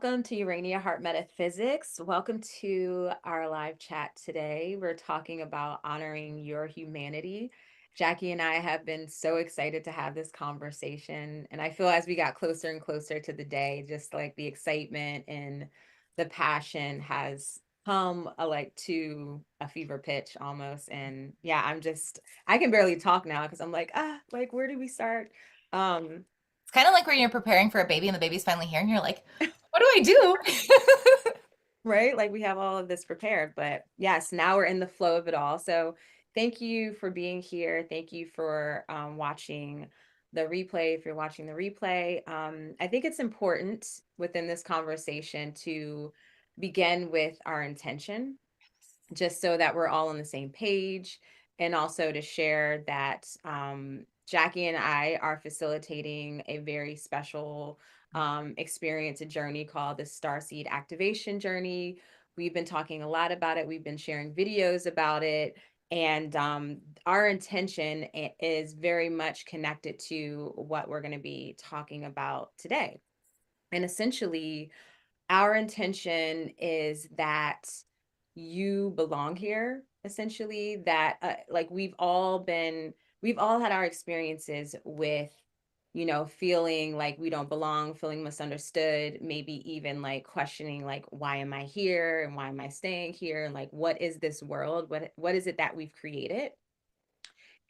Welcome to Urania Heart Metaphysics. Welcome to our live chat today. We're talking about honoring your humanity. Jackie and I have been so excited to have this conversation. And I feel as we got closer and closer to the day, just like the excitement and the passion has come to a fever pitch almost. And yeah, I can barely talk now because I'm like, where do we start? Um, It's kind of like when you're preparing for a baby and the baby's finally here and you're like, what do I do? right? Like we have all of this prepared, but yes, now we're in the flow of it all. So thank you for being here. Thank you for watching the replay. If you're watching the replay, I think it's important within this conversation to begin with our intention, just so that we're all on the same page, and also to share that Jackie and I are facilitating a very special experience, a journey called the Starseed Activation Journey. We've been talking a lot about it. We've been sharing videos about it. And our intention is very much connected to what we're going to be talking about today. And essentially, our intention is that you belong here, essentially, that like we've all had our experiences with feeling like we don't belong, feeling misunderstood, maybe even like questioning like why am I here and why am I staying here, and like what is this world, what is it that we've created.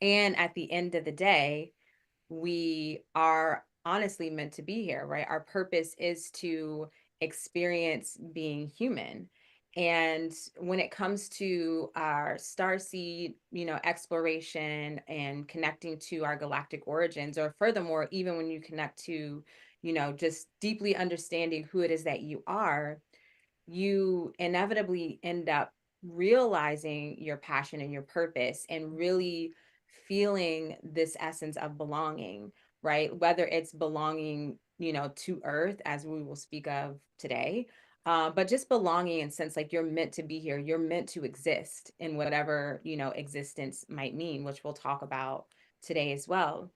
And at the end of the day, we are honestly meant to be here, right? Our purpose is to experience being human. And when it comes to our starseed, exploration and connecting to our galactic origins, or furthermore, even when you connect to, just deeply understanding who it is that you are, you inevitably end up realizing your passion and your purpose and really feeling this essence of belonging, right? Whether it's belonging, to earth, as we will speak of today, but just belonging in sense like you're meant to be here, you're meant to exist in whatever, existence might mean, which we'll talk about today as well.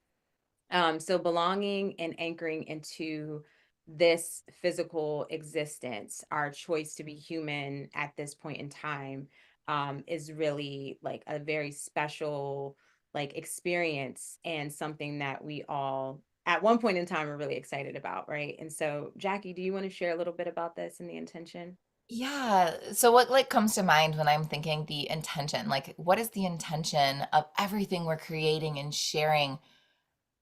So belonging and anchoring into this physical existence, our choice to be human at this point in time, is really like a very special like experience, and something that we all at one point in time are really excited about, right? And so, Jackie, do you want to share a little bit about this and the intention? Yeah. So what like comes to mind when I'm thinking the intention? Like what is the intention of everything we're creating and sharing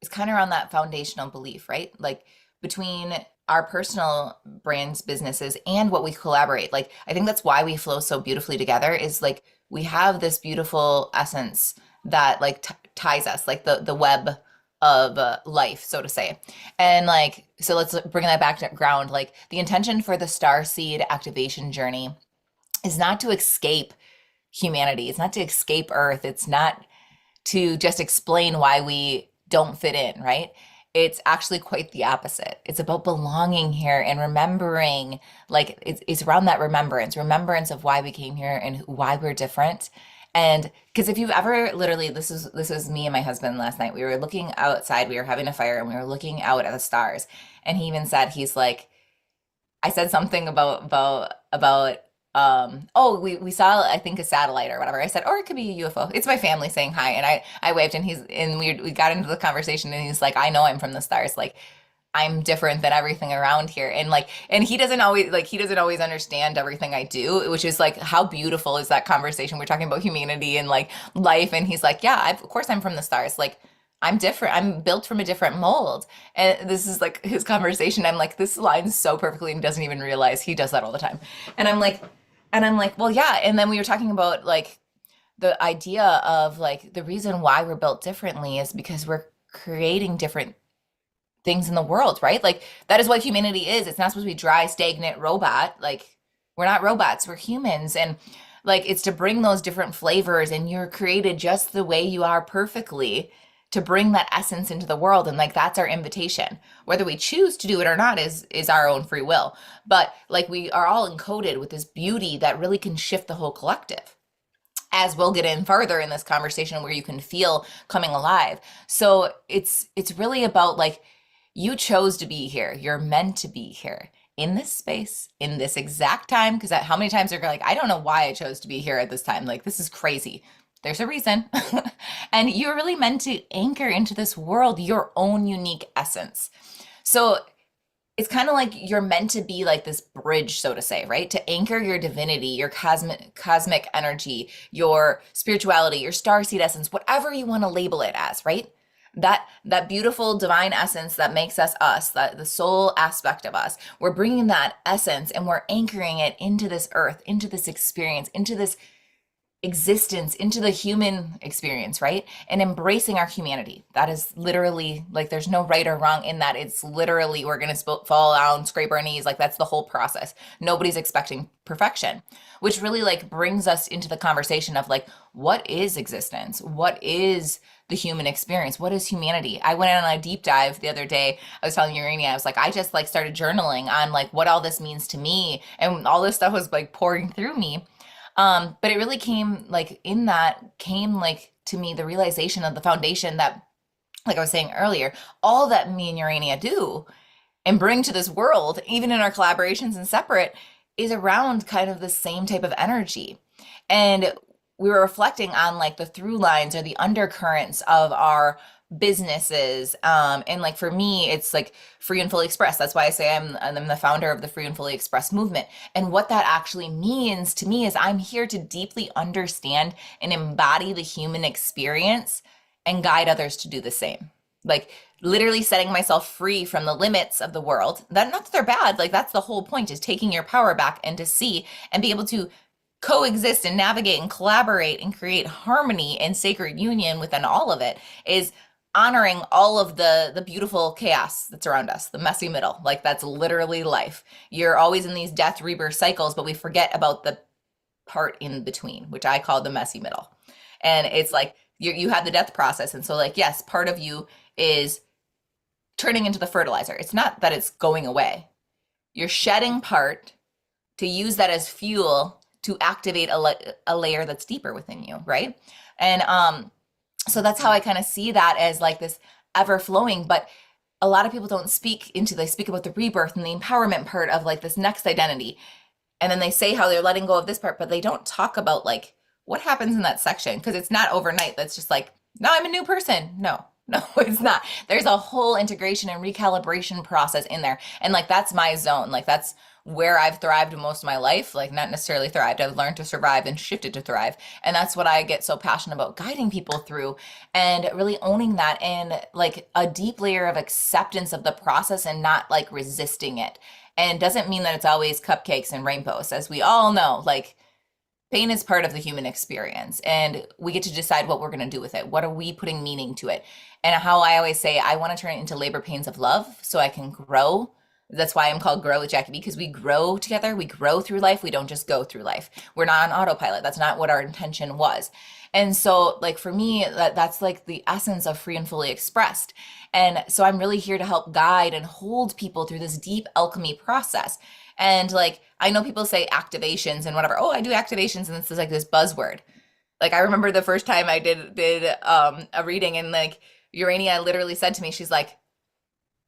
is kind of around that foundational belief, right? Like between our personal brands, businesses, and what we collaborate. Like I think that's why we flow so beautifully together is like we have this beautiful essence that like ties us, like the web of life, so to say. And like so let's bring that back to ground. Like the intention for the star seed activation journey is not to escape humanity. It's not to escape Earth. It's not to just explain why we don't fit in, right? It's actually quite the opposite. It's about belonging here and remembering, like it's around that remembrance of why we came here and why we're different. And because if you've ever literally, this was me and my husband last night. We were looking outside, we were having a fire, and we were looking out at the stars. And he even said, he's like, I said something about oh we saw I think a satellite or whatever. I said, or it could be a UFO. It's my family saying hi, and I waved, and we got into the conversation, and he's like, I know I'm from the stars, like I'm different than everything around here. And like and he doesn't always understand everything I do, which is like how beautiful is that conversation. We're talking about humanity and like life, and he's like, yeah, of course I'm from the stars. Like I'm different. I'm built from a different mold. And this is like his conversation. I'm like, this aligns so perfectly, and he doesn't even realize he does that all the time. And I'm like, well, yeah. And then we were talking about like the idea of like the reason why we're built differently is because we're creating different things in the world, right? Like that is what humanity is. It's not supposed to be dry, stagnant robot. Like we're not robots, we're humans. And like it's to bring those different flavors, and you're created just the way you are perfectly to bring that essence into the world. And like that's our invitation. Whether we choose to do it or not is our own free will. But like we are all encoded with this beauty that really can shift the whole collective, as we'll get in further in this conversation, where you can feel coming alive. So it's really about like you chose to be here. You're meant to be here. in this space, in this exact time, because how many times are like, I don't know why I chose to be here at this time. Like, this is crazy. There's a reason. And you're really meant to anchor into this world your own unique essence. So it's kind of like you're meant to be like this bridge, so to say, right? To anchor your divinity, your cosmic energy, your spirituality, your starseed essence, whatever you want to label it as, right? That beautiful divine essence that makes us, that the soul aspect of us, we're bringing that essence and we're anchoring it into this earth, into this experience, into this existence, into the human experience, right? And embracing our humanity. That is literally like there's no right or wrong in that. It's literally we're going to fall down, scrape our knees. Like that's the whole process. Nobody's expecting perfection, which really like brings us into the conversation of like, what is existence? What is the human experience? What is humanity? I went on a deep dive the other day. I was telling Urania, I was like, I just like started journaling on like what all this means to me. And all this stuff was like pouring through me. But it really came like in that came like to me the realization of the foundation that, like I was saying earlier, all that me and Urania do and bring to this world, even in our collaborations and separate, is around kind of the same type of energy. And we were reflecting on like the through lines or the undercurrents of our businesses. And like for me, it's like free and fully expressed. That's why I say I'm the founder of the free and fully expressed movement. And what that actually means to me is I'm here to deeply understand and embody the human experience and guide others to do the same. Like literally setting myself free from the limits of the world. That not that they're bad, like that's the whole point is taking your power back and to see and be able to coexist and navigate and collaborate and create harmony and sacred union within all of it is honoring all of the beautiful chaos that's around us, the messy middle. Like that's literally life. You're always in these death rebirth cycles, but we forget about the part in between, which I call the messy middle. And it's like you have the death process. And so like, yes, part of you is turning into the fertilizer. It's not that it's going away. You're shedding part to use that as fuel to activate a layer that's deeper within you, right? And so that's how I kind of see that as like this ever flowing. But a lot of people don't speak into, they speak about the rebirth and the empowerment part of like this next identity. And then they say how they're letting go of this part, but they don't talk about like what happens in that section because it's not overnight. That's just like, now I'm a new person. No, no, it's not. There's a whole integration and recalibration process in there. And like, that's my zone. Like, that's where I've thrived most of my life. Like, not necessarily thrived. I've learned to survive and shifted to thrive. And that's what I get so passionate about guiding people through and really owning that and like a deep layer of acceptance of the process and not like resisting it. And doesn't mean that it's always cupcakes and rainbows, as we all know. Like, pain is part of the human experience, and we get to decide what we're going to do with it. What are we putting meaning to it? And how I always say, I want to turn it into labor pains of love so I can grow. That's why I'm called Grow with Jackie B, because we grow together. We grow through life. We don't just go through life. We're not on autopilot. That's not what our intention was. And so, like, for me, that's like the essence of free and fully expressed. And so I'm really here to help guide and hold people through this deep alchemy process. And like, I know people say activations and whatever. Oh, I do activations, and this is like this buzzword. Like, I remember the first time I did a reading, and like Urania literally said to me, she's like,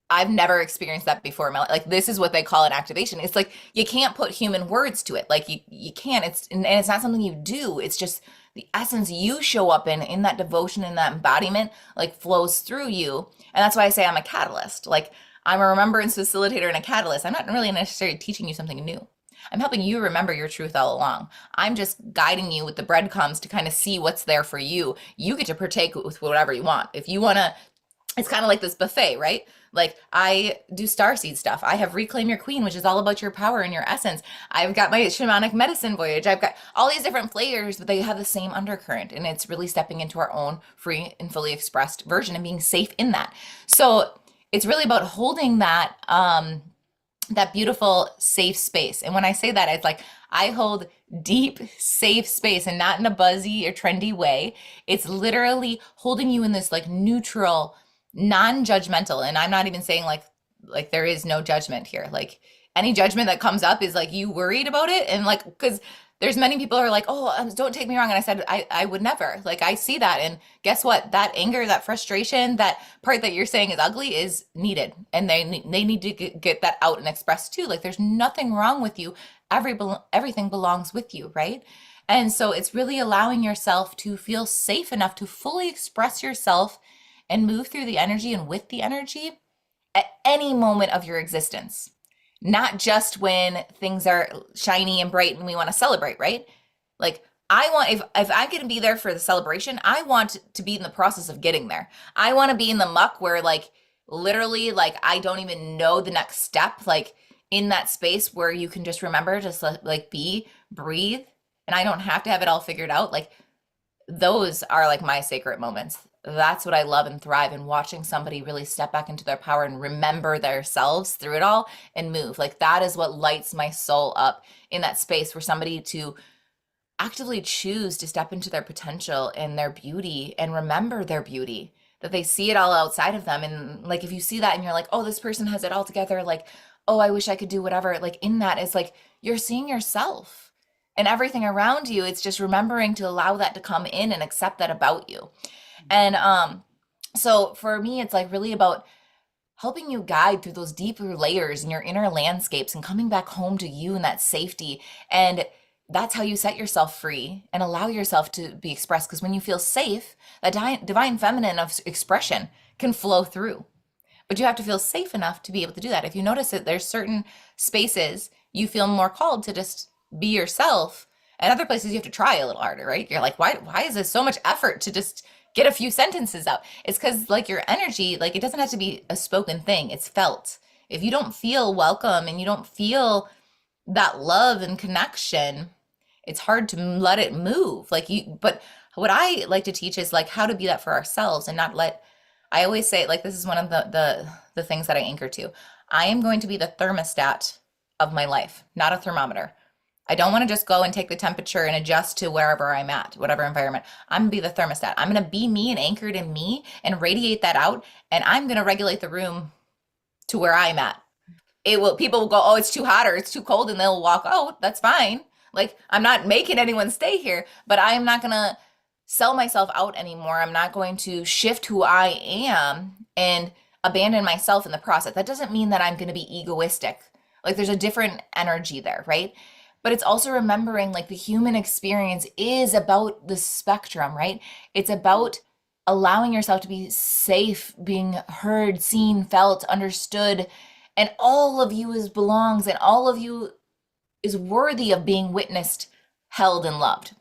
I've never experienced that before in my life. Like, this is what they call an activation. It's like you can't put human words to it. Like you can't. And it's not something you do. It's just the essence you show up in that devotion and that embodiment like flows through you. And that's why I say I'm a catalyst. Like, I'm a remembrance facilitator and a catalyst. I'm not really necessarily teaching you something new. I'm helping you remember your truth all along. I'm just guiding you with the breadcrumbs to kind of see what's there for you. You get to partake with whatever you want. If you want to, it's kind of like this buffet, right? Like, I do starseed stuff. I have Reclaim Your Queen, which is all about your power and your essence. I've got my shamanic medicine voyage. I've got all these different flavors, but they have the same undercurrent. And it's really stepping into our own free and fully expressed version and being safe in that. So it's really about holding that that beautiful safe space. And when I say that, it's like I hold deep safe space, and not in a buzzy or trendy way. It's literally holding you in this like neutral, non-judgmental. And I'm not even saying like there is no judgment here. Like, any judgment that comes up is like you worried about it. And like, because there's many people who are like, oh, don't take me wrong. And I said, I would never. Like, I see that. And guess what? That anger, that frustration, that part that you're saying is ugly is needed. And they need to get that out and expressed too. Like, there's nothing wrong with you. Everything belongs with you, right? And so it's really allowing yourself to feel safe enough to fully express yourself and move through the energy and with the energy at any moment of your existence, not just when things are shiny and bright and we want to celebrate, right? Like I want if I'm going to be there for the celebration, I want to be in the process of getting there. I want to be in the muck where like literally like I don't even know the next step, like in that space where you can just remember just like be, breathe, and I don't have to have it all figured out. Like those are like my sacred moments. That's what I love and thrive in, watching somebody really step back into their power and remember themselves through it all and move. Like that is what lights my soul up in that space for somebody to actively choose to step into their potential and their beauty and remember their beauty, that they see it all outside of them. And like if you see that and you're like, oh, this person has it all together, like, oh, I wish I could do whatever, like in that is like you're seeing yourself and everything around you. It's just remembering to allow that to come in and accept that about you. And so for me it's like really about helping you guide through those deeper layers in your inner landscapes and coming back home to you and that safety. And that's how you set yourself free and allow yourself to be expressed. Because when you feel safe, that divine feminine of expression can flow through. But you have to feel safe enough to be able to do that. If you notice that there's certain spaces you feel more called to just be yourself, and other places you have to try a little harder, right? You're like, why is this so much effort to just get a few sentences out? It's because like your energy, like it doesn't have to be a spoken thing, it's felt. If you don't feel welcome and you don't feel that love and connection, it's hard to let it move. Like you, but what I like to teach is like how to be that for ourselves and not let, I always say like this is one of the things that I anchor to. I am going to be the thermostat of my life, not a thermometer. I don't want to just go and take the temperature and adjust to wherever I'm at, whatever environment. I'm gonna be the thermostat. I'm gonna be me and anchored in me and radiate that out. And I'm gonna regulate the room to where I'm at. It will, people will go, oh, it's too hot or it's too cold, and they'll walk out. That's fine. Like I'm not making anyone stay here, but I am not gonna sell myself out anymore. I'm not going to shift who I am and abandon myself in the process. That doesn't mean that I'm going to be egoistic. Like there's a different energy there, right? But it's also remembering like the human experience is about the spectrum, right? It's about allowing yourself to be safe, being heard, seen, felt, understood, and all of you is belongs and all of you is worthy of being witnessed, held, and loved.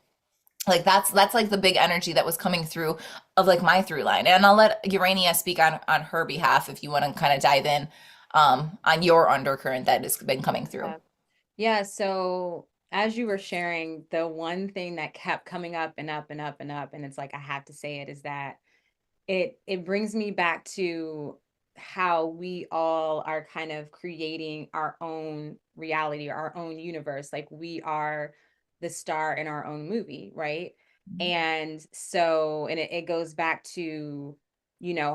Like that's like the big energy that was coming through of like my through line. And I'll let Urania speak on her behalf if you want to kind of dive in on your undercurrent that has been coming through. Yeah. Yeah, so as you were sharing, the one thing that kept coming up and up and up and up, and it's like I have to say it, is that it brings me back to how we all are kind of creating our own reality, our own universe. Like we are the star in our own movie, right? And so, and it goes back to,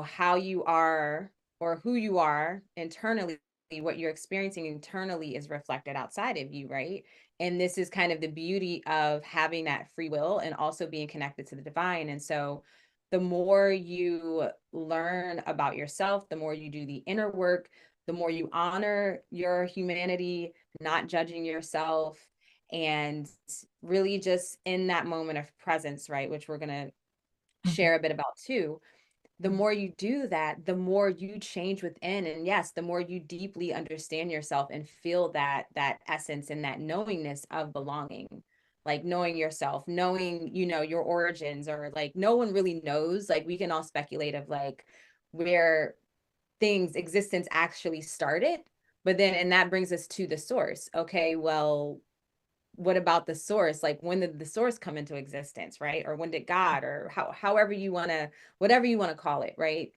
how you are or who you are internally, what you're experiencing internally is reflected outside of you, right? And this is kind of the beauty of having that free will and also being connected to the divine. And so, the more you learn about yourself, the more you do the inner work, the more you honor your humanity, not judging yourself, and really just in that moment of presence, right? Which we're going to Mhm. share a bit about too. The more you do that, the more you change within. And yes, the more you deeply understand yourself and feel that essence and that knowingness of belonging, like knowing yourself, knowing, your origins, or like no one really knows. Like we can all speculate of like where things existence actually started. But then, and that brings us to the source. Okay, well, what about the source? Like when did the source come into existence, right? Or when did God, or however you want to, whatever you want to call it, right?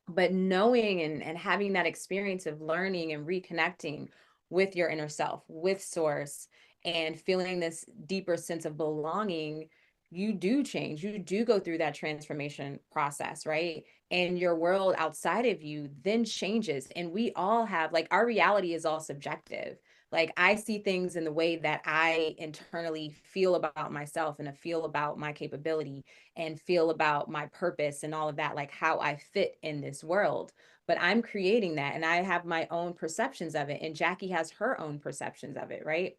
But knowing and having that experience of learning and reconnecting with your inner self, with source, and feeling this deeper sense of belonging you do change, you do go through that transformation process, right? And your world outside of you then changes. And we all have, like, our reality is all subjective. Like, I see things in the way that I internally feel about myself and I feel about my capability and feel about my purpose and all of that, like how I fit in this world. But I'm creating that and I have my own perceptions of it. And Jackie has her own perceptions of it, right?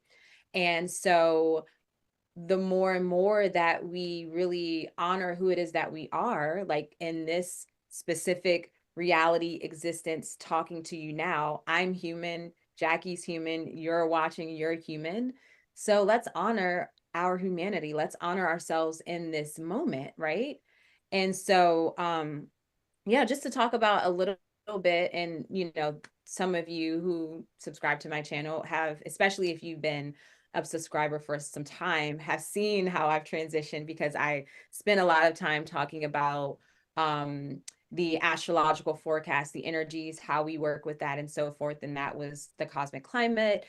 And so the more and more that we really honor who it is that we are, like in this specific reality existence, talking to you now, I'm human, Jackie's human, you're watching, you're human. So let's honor our humanity. Let's honor ourselves in this moment, right? And so, yeah, just to talk about a little bit, and some of you who subscribe to my channel have, especially if you've been a subscriber for some time, have seen how I've transitioned, because I spent a lot of time talking about um the astrological forecast, the energies, how we work with that and so forth, and that was the cosmic climate.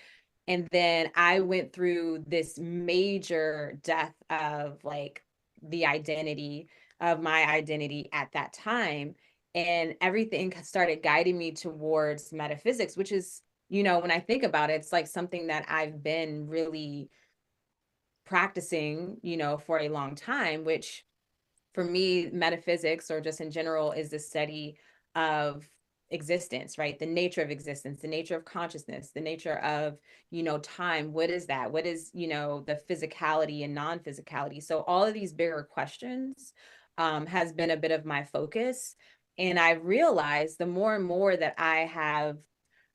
And then I went through this major death of, like, the identity of my identity at that time, and everything started guiding me towards metaphysics, which is, when I think about it, it's like something that I've been really practicing, for a long time, which for me, metaphysics, or just in general, is the study of existence, right? The nature of existence, the nature of consciousness, the nature of, time. What is that? What is, the physicality and non-physicality? So all of these bigger questions has been a bit of my focus. And I realized the more and more that I have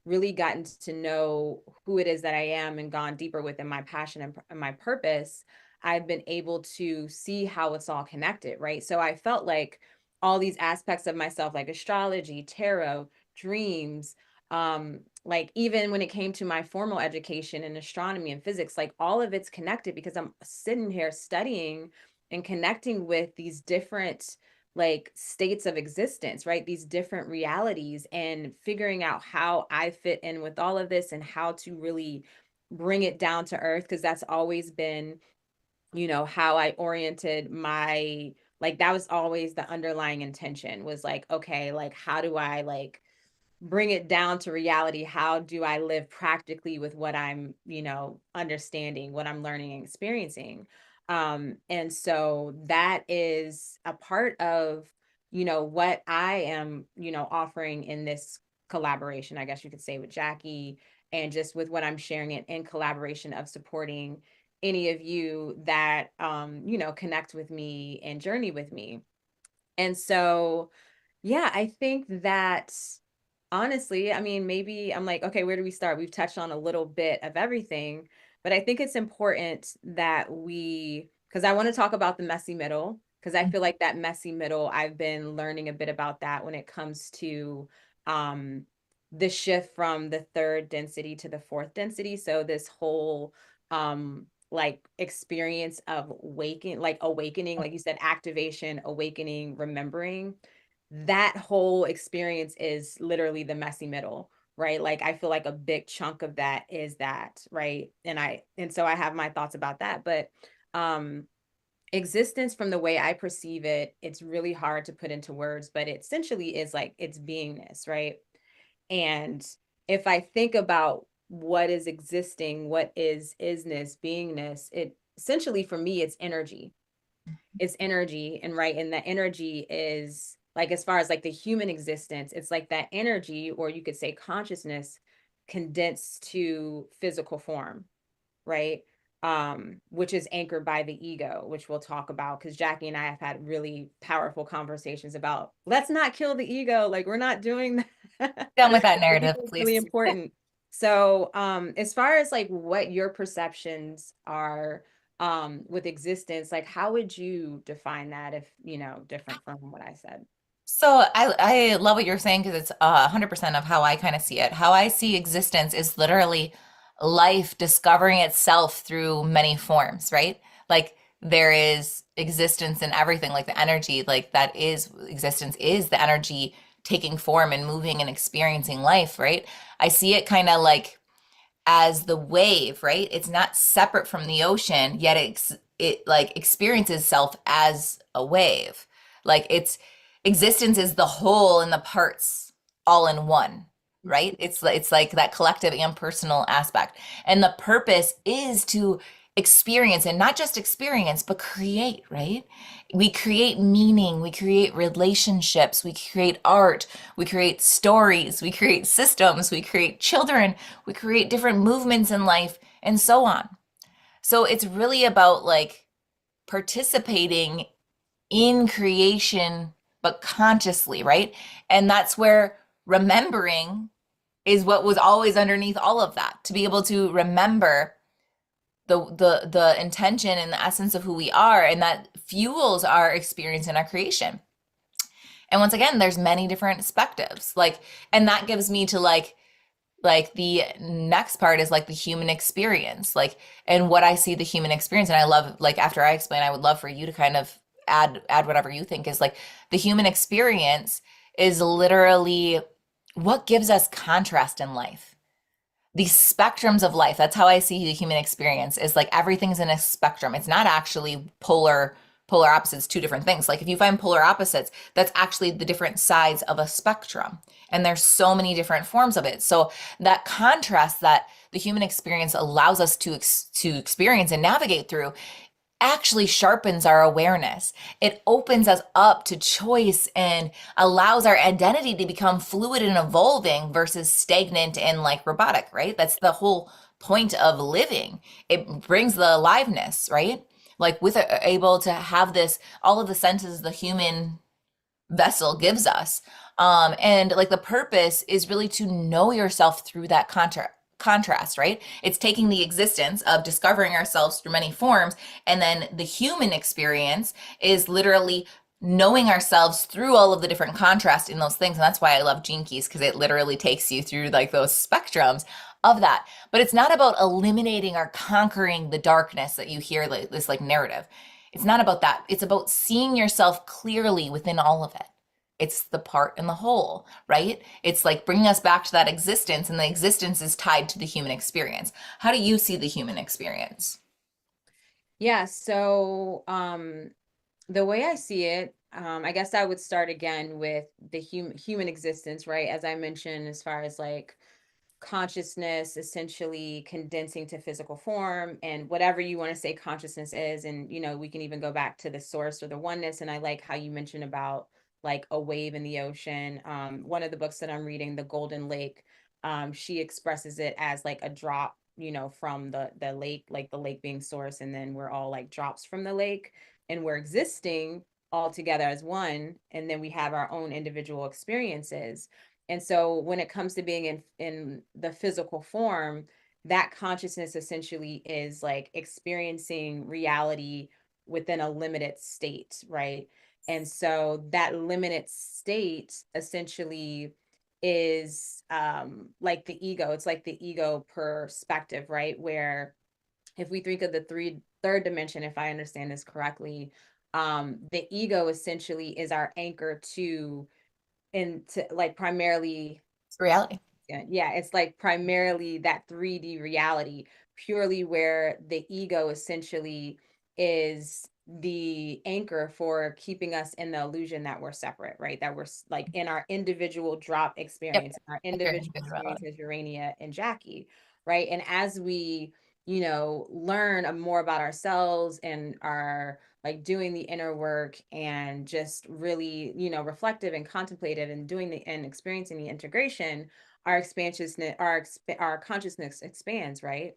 really gotten to know who it is that I am and gone deeper within my passion and my purpose, I've been able to see how it's all connected, right? So I felt like all these aspects of myself, like astrology, tarot, dreams, like even when it came to my formal education in astronomy and physics, like all of it's connected, because I'm sitting here studying and connecting with these different, like, states of existence, right? These different realities, and figuring out how I fit in with all of this and how to really bring it down to earth, because that's always been, how I oriented my, like, that was always the underlying intention, was like, okay, like, how do I, like, bring it down to reality? How do I live practically with what I'm, understanding, what I'm learning and experiencing? And so that is a part of, what I am, offering in this collaboration, I guess you could say, with Jackie, and just with what I'm sharing it in collaboration of supporting any of you that, connect with me and journey with me. And so, yeah, I think that honestly, I mean, maybe I'm like, okay, where do we start? We've touched on a little bit of everything, but I think it's important that because I want to talk about the messy middle, because I feel like that messy middle, I've been learning a bit about that when it comes to um, the shift from the third density to the fourth density. So this whole like experience of awakening, like you said, activation, awakening, remembering, that whole experience is literally the messy middle, right? Like, I feel like a big chunk of that is that, right? And so I have my thoughts about that, but um existence, from the way I perceive it, it's really hard to put into words, but it essentially is like it's beingness, right? And if I think about what is existing, what is isness, beingness, it essentially, for me, it's energy. And right, and that energy is, like, as far as like the human existence, it's like that energy, or you could say consciousness, condensed to physical form, right? Which is anchored by the ego, which we'll talk about, because Jackie and I have had really powerful conversations about, let's not kill the ego, like, we're not doing that. Done with that The narrative, ego is really please. important. So as far as like what your perceptions are with existence, like, how would you define that, if different from what I said? So I love what you're saying because it's 100% of how I kind of see it. How I see existence is literally life discovering itself through many forms, right? Like there is existence in everything, like the energy, like that is existence is the energy taking form and moving and experiencing life, right? I see it kind of like as the wave, right? It's not separate from the ocean, yet it like experiences self as a wave. Like its existence is the whole and the parts all in one, right? It's like that collective and personal aspect. And the purpose is to experience, and not just experience, but create, right? We create meaning, we create relationships, we create art, we create stories, we create systems, we create children, we create different movements in life, and so on. So it's really about like participating in creation, but consciously, right? And that's where remembering is what was always underneath all of that, to be able to remember the intention and the essence of who we are, and that fuels our experience and our creation. And once again, there's many different perspectives. Like, and that gives me to like the next part is like the human experience, like, and what I see the human experience. And I love, like, after I explain, I would love for you to kind of add whatever you think is like the human experience is literally what gives us contrast in life, these spectrums of life. That's how I see the human experience, is like everything's in a spectrum. It's not actually polar opposites, two different things. Like if you find polar opposites, that's actually the different sides of a spectrum. And there's so many different forms of it. So that contrast that the human experience allows us to experience and navigate through actually sharpens our awareness. It opens us up to choice and allows our identity to become fluid and evolving versus stagnant and like robotic, right? That's the whole point of living. It brings the aliveness, right? Like with able to have this, all of the senses the human vessel gives us. And like the purpose is really to know yourself through that contrast, right? It's taking the existence of discovering ourselves through many forms, and then the human experience is literally knowing ourselves through all of the different contrast in those things. And that's why I love Gene Keys, because it literally takes you through like those spectrums of that. But it's not about eliminating or conquering the darkness that you hear, like this like narrative. It's not about that. It's about seeing yourself clearly within all of it. It's the part and the whole, right? It's like bringing us back to that existence, and the existence is tied to the human experience. How do you see the human experience? Yeah, so the way I see it, I guess I would start again with the human existence, right? As I mentioned, as far as like consciousness essentially condensing to physical form, and whatever you want to say consciousness is. And we can even go back to the source or the oneness. And I like how you mentioned about like a wave in the ocean. One of the books that I'm reading, The Golden Lake, she expresses it as like a drop, from the lake, like the lake being source, and then we're all like drops from the lake, and we're existing all together as one, and then we have our own individual experiences. And so when it comes to being in the physical form, that consciousness essentially is like experiencing reality within a limited state, right? And so that limited state essentially is like the ego. It's like the ego perspective, right? Where if we think of the third dimension, if I understand this correctly, the ego essentially is our anchor to, into like primarily, It's reality. yeah, it's like primarily that 3D reality, purely where the ego essentially is the anchor for keeping us in the illusion that we're separate, right? That we're like in our individual drop Yep. experience, our I hear individual you about experience as Urania and Jackie, right? And as we, learn more about ourselves and our like doing the inner work and just really, reflective and contemplative and doing the and experiencing the integration, our expansiousness, our consciousness expands, right?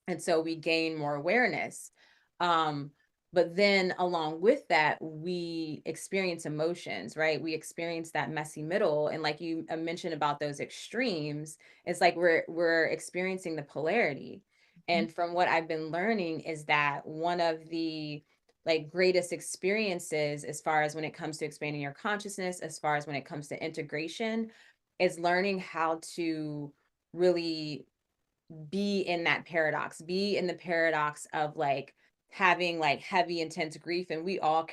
And so we gain more awareness. um but then along with that, we experience emotions, right? We experience that messy middle, and like you mentioned about those extremes, it's like we're experiencing the polarity. it. And from what I've been learning is that one of the like greatest experiences, as far as when it comes to expanding your consciousness, as far as when it comes to integration, is learning how to really be in that paradox, be in the paradox of like having like heavy intense grief. And we all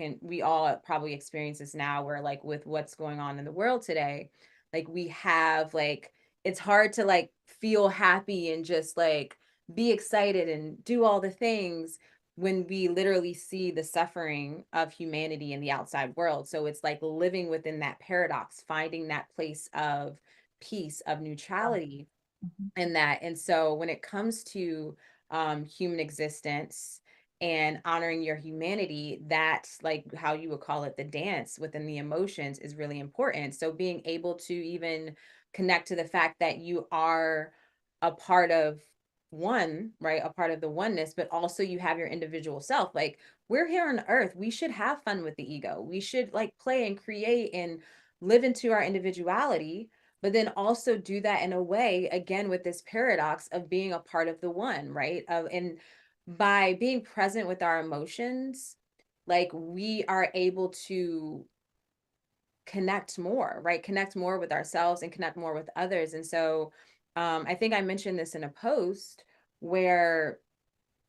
probably experience this now, where like with what's going on in the world today, like we have like, it's hard to like feel happy and just like be excited and do all the things, when we literally see the suffering of humanity in the outside world. So it's like living within that paradox, finding that place of peace, of neutrality Mhm. in that. And so when it comes to human existence and honoring your humanity, that's like how you would call it, the dance within the emotions is really important. So being able to even connect to the fact that you are a part of one, right? A part of the oneness, but also you have your individual self. Like, we're here on earth. We should have fun with the ego. We should like play and create and live into our individuality, but then also do that in a way, again, with this paradox of being a part of the one, right? And by being present with our emotions, like, we are able to connect more, right? Connect more with ourselves and connect more with others. And so I think I mentioned this in a post where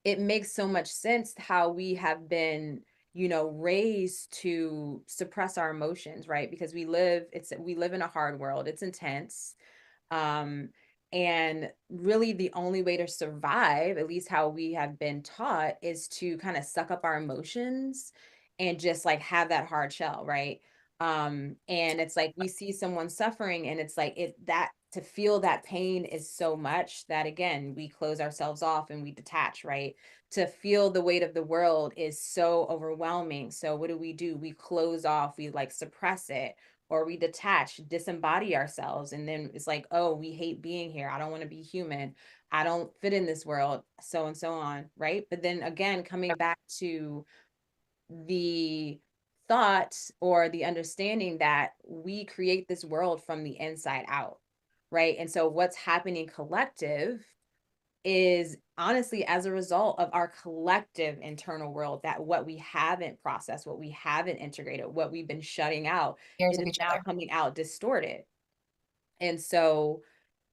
it makes so much sense how we have been, raised to suppress our emotions, right? Because we live in a hard world. It's intense. Um, and really the only way to survive, at least how we have been taught, is to kind of suck up our emotions and just like have that hard shell, right? And it's like we see someone suffering and it's like it that to feel that pain is so much that again, we close ourselves off and we detach, right? To feel the weight of the world is so overwhelming. So what do? We close off, we like suppress it, or we detach, disembody ourselves. And then it's like, oh, we hate being here. I don't want to be human. I don't fit in this world, so and so on. Right. But then again, coming back to the thought or the understanding that we create this world from the inside out. Right. And so what's happening collective is honestly as a result of our collective internal world, that what we haven't processed, what we haven't integrated, what we've been shutting out, Years it of is each now other. coming out distorted. And so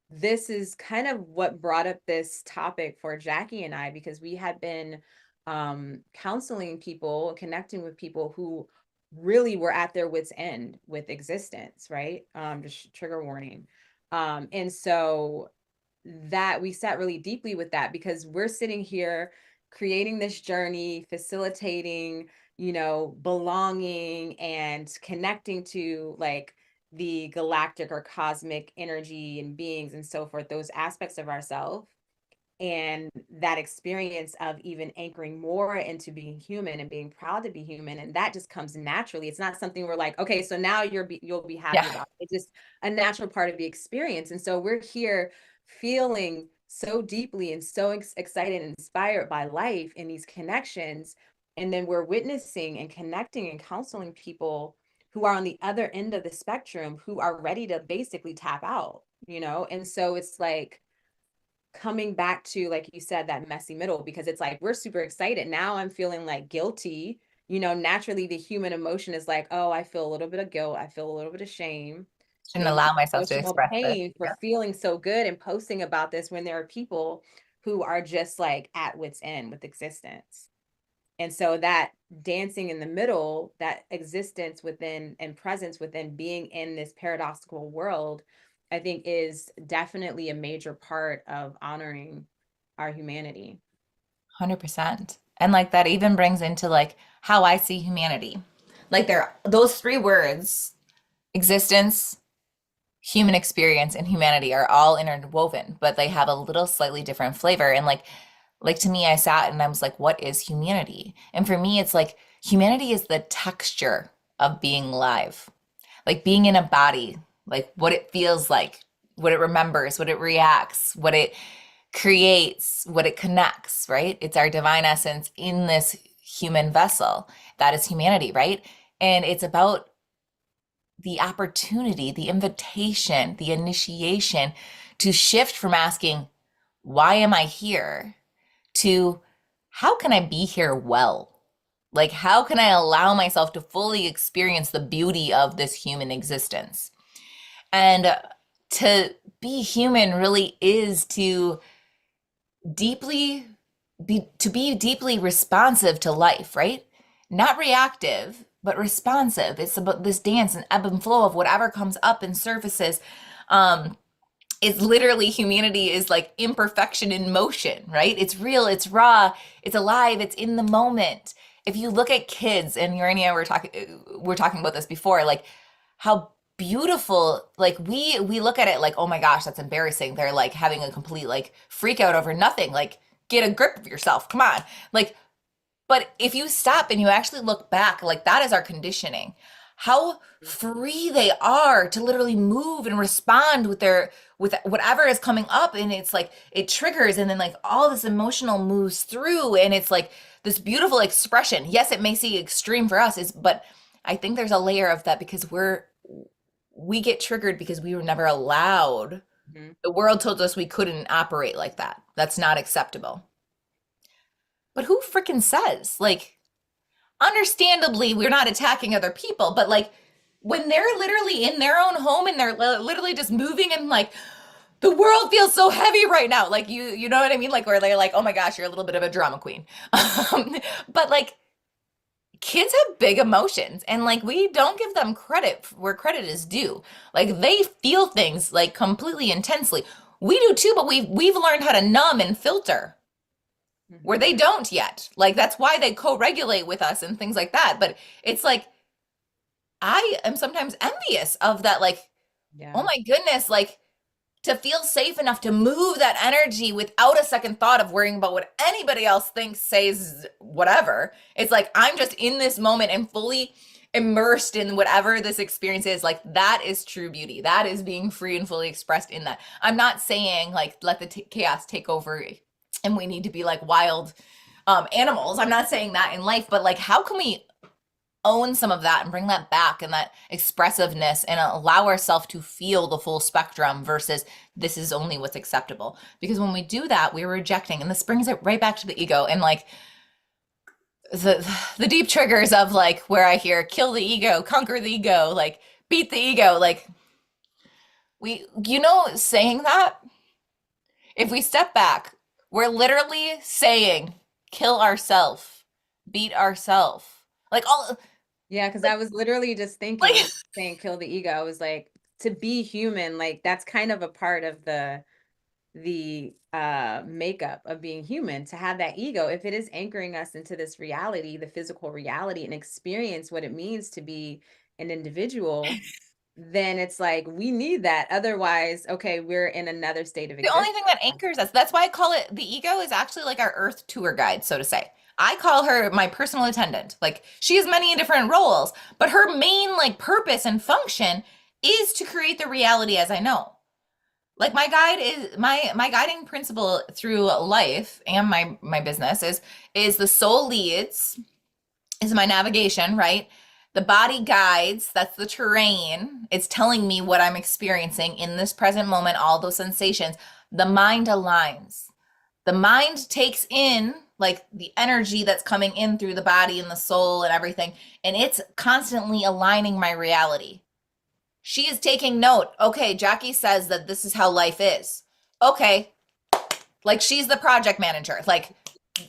this is kind of what brought up this topic for Jackie and I, because we had been counseling people, connecting with people who really were at their wits' end with existence, right? Just trigger warning. And so that we sat really deeply with that, because we're sitting here creating this journey, facilitating, belonging and connecting to like the galactic or cosmic energy and beings and so forth, those aspects of ourselves, and that experience of even anchoring more into being human and being proud to be human. And that just comes naturally. It's not something we're like, okay, so now you'll be happy Yeah. about it. It's just a natural part of the experience. And so we're here feeling so deeply and so excited and inspired by life in these connections. And then we're witnessing and connecting and counseling people who are on the other end of the spectrum, who are ready to basically tap out, And so it's like, coming back to, like you said, that messy middle, because it's like we're super excited now. I'm feeling like guilty. Naturally the human emotion is like, oh, I feel a little bit of guilt, I feel a little bit of shame, Shouldn't maybe allow myself to emotional express this. pain for Yeah. feeling so good and posting about this, when there are people who are just like at wits end with existence. And so that dancing in the middle, that existence within and presence within being in this paradoxical world, I think is definitely a major part of honoring our humanity. 100%. And like that even brings into like how I see humanity. Like there, those three words, existence, human experience, and humanity are all interwoven, but they have a little slightly different flavor. And like to me, I sat and I was like, what is humanity? And for me, it's like humanity is the texture of being live, like being in a body, like what it feels like, what it remembers, what it reacts, what it creates, what it connects, right? It's our divine essence in this human vessel. That is humanity, right? And it's about the opportunity, the invitation, the initiation to shift from asking, why am I here? To how can I be here well? Like, how can I allow myself to fully experience the beauty of this human existence? And to be human really is deeply to be deeply responsive to life, right? Not reactive, but responsive. It's about this dance and ebb and flow of whatever comes up and surfaces. Um, It's literally humanity is like imperfection in motion, right? It's real, it's raw, it's alive, it's in the moment. If you look at kids, and Urania, we're talking about this before, like how beautiful, like we look at it like, oh my gosh, that's embarrassing. They're like having a complete like freak out over nothing. Like, get a grip of yourself. Come on. Like, but if you stop and you actually look back, like that is our conditioning. How free they are to literally move and respond with their with whatever is coming up, and it's like it triggers, and then like all this emotional moves through, and it's like this beautiful expression. Yes, it may seem extreme for us, is but I think there's a layer of that because we get triggered because we were never allowed. Mhm. The world told us we couldn't operate like that. That's not acceptable. But who freaking says? Like, understandably, we're not attacking other people, but like when they're literally in their own home and they're literally just moving and like the world feels so heavy right now. Like you know what I mean? Like where they're like, oh my gosh, you're a little bit of a drama queen. But like kids have big emotions and like we don't give them credit where credit is due. Like they feel things like completely intensely. We do too, but we've learned how to numb and filter where Mhm. they don't yet. Like that's why they co-regulate with us and things like that. But it's like I am sometimes envious of that, like, oh Yeah. my goodness, like to feel safe enough to move that energy without a second thought of worrying about what anybody else thinks, says, whatever. It's like I'm just in this moment and fully immersed in whatever this experience is. Like that is true beauty. That is being free and fully expressed in that. I'm not saying like let the chaos take over and we need to be like wild animals. I'm not saying that in life, but like how can we own some of that and bring that back and that expressiveness and allow ourselves to feel the full spectrum versus this is only what's acceptable, because when we do that we're rejecting, and this brings it right back to the ego and like the deep triggers of like where I hear kill the ego, conquer the ego, like beat the ego. Like we, you know, saying that, if we step back, we're literally saying kill ourself, beat ourself, like all Yeah, because I was literally just thinking like when saying kill the ego, I was like, to be human, like that's kind of a part of the makeup of being human, to have that ego, if it is anchoring us into this reality, the physical reality, and experience what it means to be an individual, then it's like we need that. Otherwise, okay, we're in another state of the only existence. thing that anchors us. That's why I call it the ego is actually like our earth tour guide, so to say. I call her my personal attendant. Like she has many different roles, but her main like purpose and function is to create the reality as I know. Like my guide is my guiding principle through life and my business is the soul leads, is my navigation, right? The body guides, that's the terrain. It's telling me what I'm experiencing in this present moment, all those sensations. The mind aligns. The mind takes in like the energy that's coming in through the body and the soul and everything, and it's constantly aligning my reality. She is taking note. Okay, Jackie says that this is how life is. Okay, like she's the project manager. Like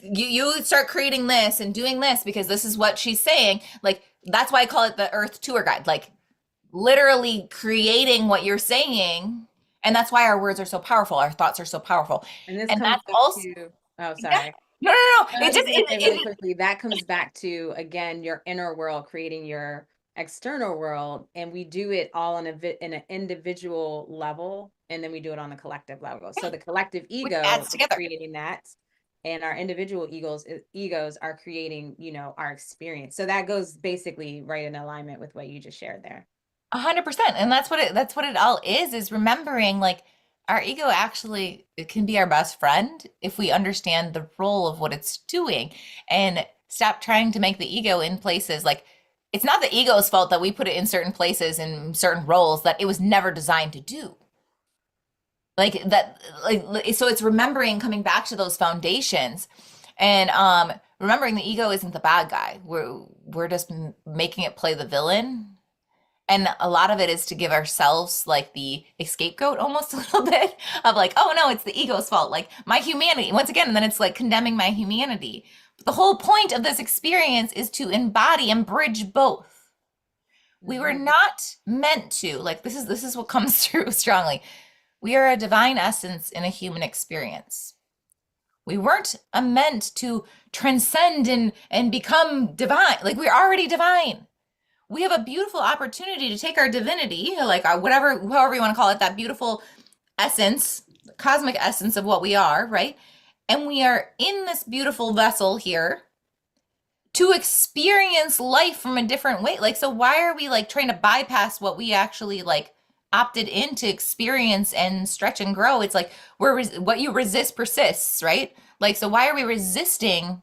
you start creating this and doing this because this is what she's saying. Like that's why I call it the earth tour guide. Like literally creating what you're saying, and that's why our words are so powerful, our thoughts are so powerful. And this And comes that's back also, to, oh, yeah, sorry. no, I it was just just gonna say really quickly, that comes back to, again, your inner world creating your external world, and we do it all in in an individual level, and then we do it on the collective level. So the collective which ego adds is together. creating that, and our individual egos are creating, our experience. So that goes basically right in alignment with what you just shared there. 100%. And that's what it all is remembering like our ego actually it can be our best friend if we understand the role of what it's doing and stop trying to make the ego in places like it's not the ego's fault that we put it in certain places in certain roles that it was never designed to do. Like that like so it's remembering coming back to those foundations and remembering the ego isn't the bad guy. We're just making it play the villain, and a lot of it is to give ourselves like the scapegoat almost a little bit of like, oh no, it's the ego's fault. Like my humanity, once again, and then it's like condemning my humanity. But the whole point of this experience is to embody and bridge both. We were Mhm. not meant to, like this is what comes through strongly. We are a divine essence in a human experience. We weren't meant to transcend and become divine. Like we're already divine. We have a beautiful opportunity to take our divinity, like our whatever, however you want to call it, that beautiful essence, cosmic essence of what we are, right? And we are in this beautiful vessel here to experience life from a different way. Like, so why are we like trying to bypass what we actually like opted in to experience and stretch and grow? It's like what you resist persists, right? Like, so why are we resisting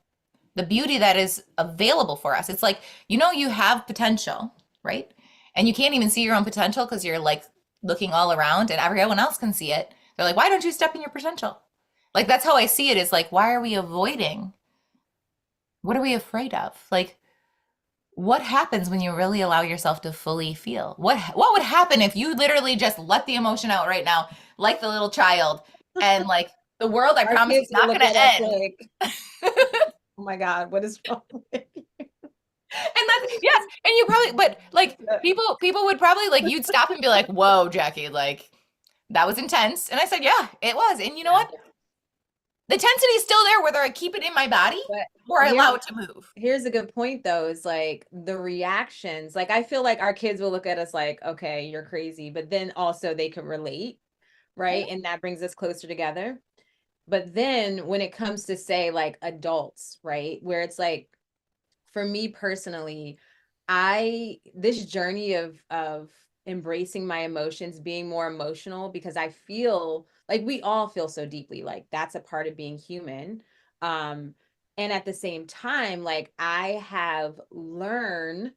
the beauty that is available for us? It's like, you have potential, right? And you can't even see your own potential because you're like looking all around and everyone else can see it. They're like, why don't you step in your potential? Like, that's how I see it, is like, why are we avoiding? What are we afraid of? Like, what happens when you really allow yourself to fully feel? What would happen if you literally just let the emotion out right now, like the little child, and like the world, I Our promise, is kids will not look going to at us end. like, oh my God, what is wrong with you? And that's, yes, and you probably, but like people would probably like, you'd stop and be like, "Whoa, Jackie, like that was intense." And I said, "Yeah, it was." And you know Yeah. what? The intensity is still there whether I keep it in my body But or I here, allow it to move. here's a good point though, is like the reactions. Like I feel like our kids will look at us like, okay, you're crazy, but then also they can relate, right? And that brings us closer together. But then when it comes to say like adults, right? Where it's like for me personally, I this journey of embracing my emotions, being more emotional because I feel like we all feel so deeply, like that's a part of being human. Um and at the same time, like I have learned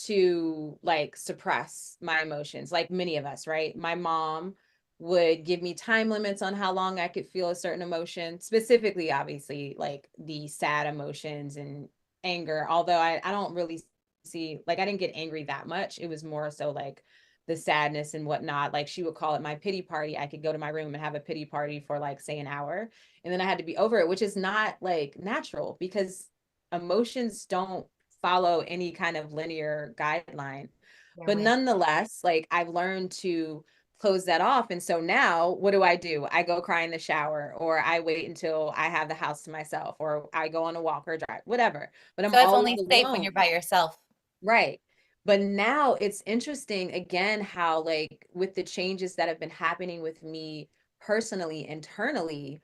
to like suppress my emotions, like many of us, right? My mom would give me time limits on how long I could feel a certain emotion, specifically, obviously, like the sad emotions and anger, although I don't really see, like I didn't get angry that much. It was more so like the sadness and whatnot. Like she would call it my pity party. I could go to my room and have a pity party for like say an hour, and then I had to be over it, which is not like natural because emotions don't follow any kind of linear guideline. They're But random. nonetheless, like I've learned to close that off. And so now what do? I go cry in the shower, or I wait until I have the house to myself, or I go on a walk or drive, whatever. But I'm So it's always only safe when alone. you're by yourself. Right. But now it's interesting again how like with the changes that have been happening with me personally, internally,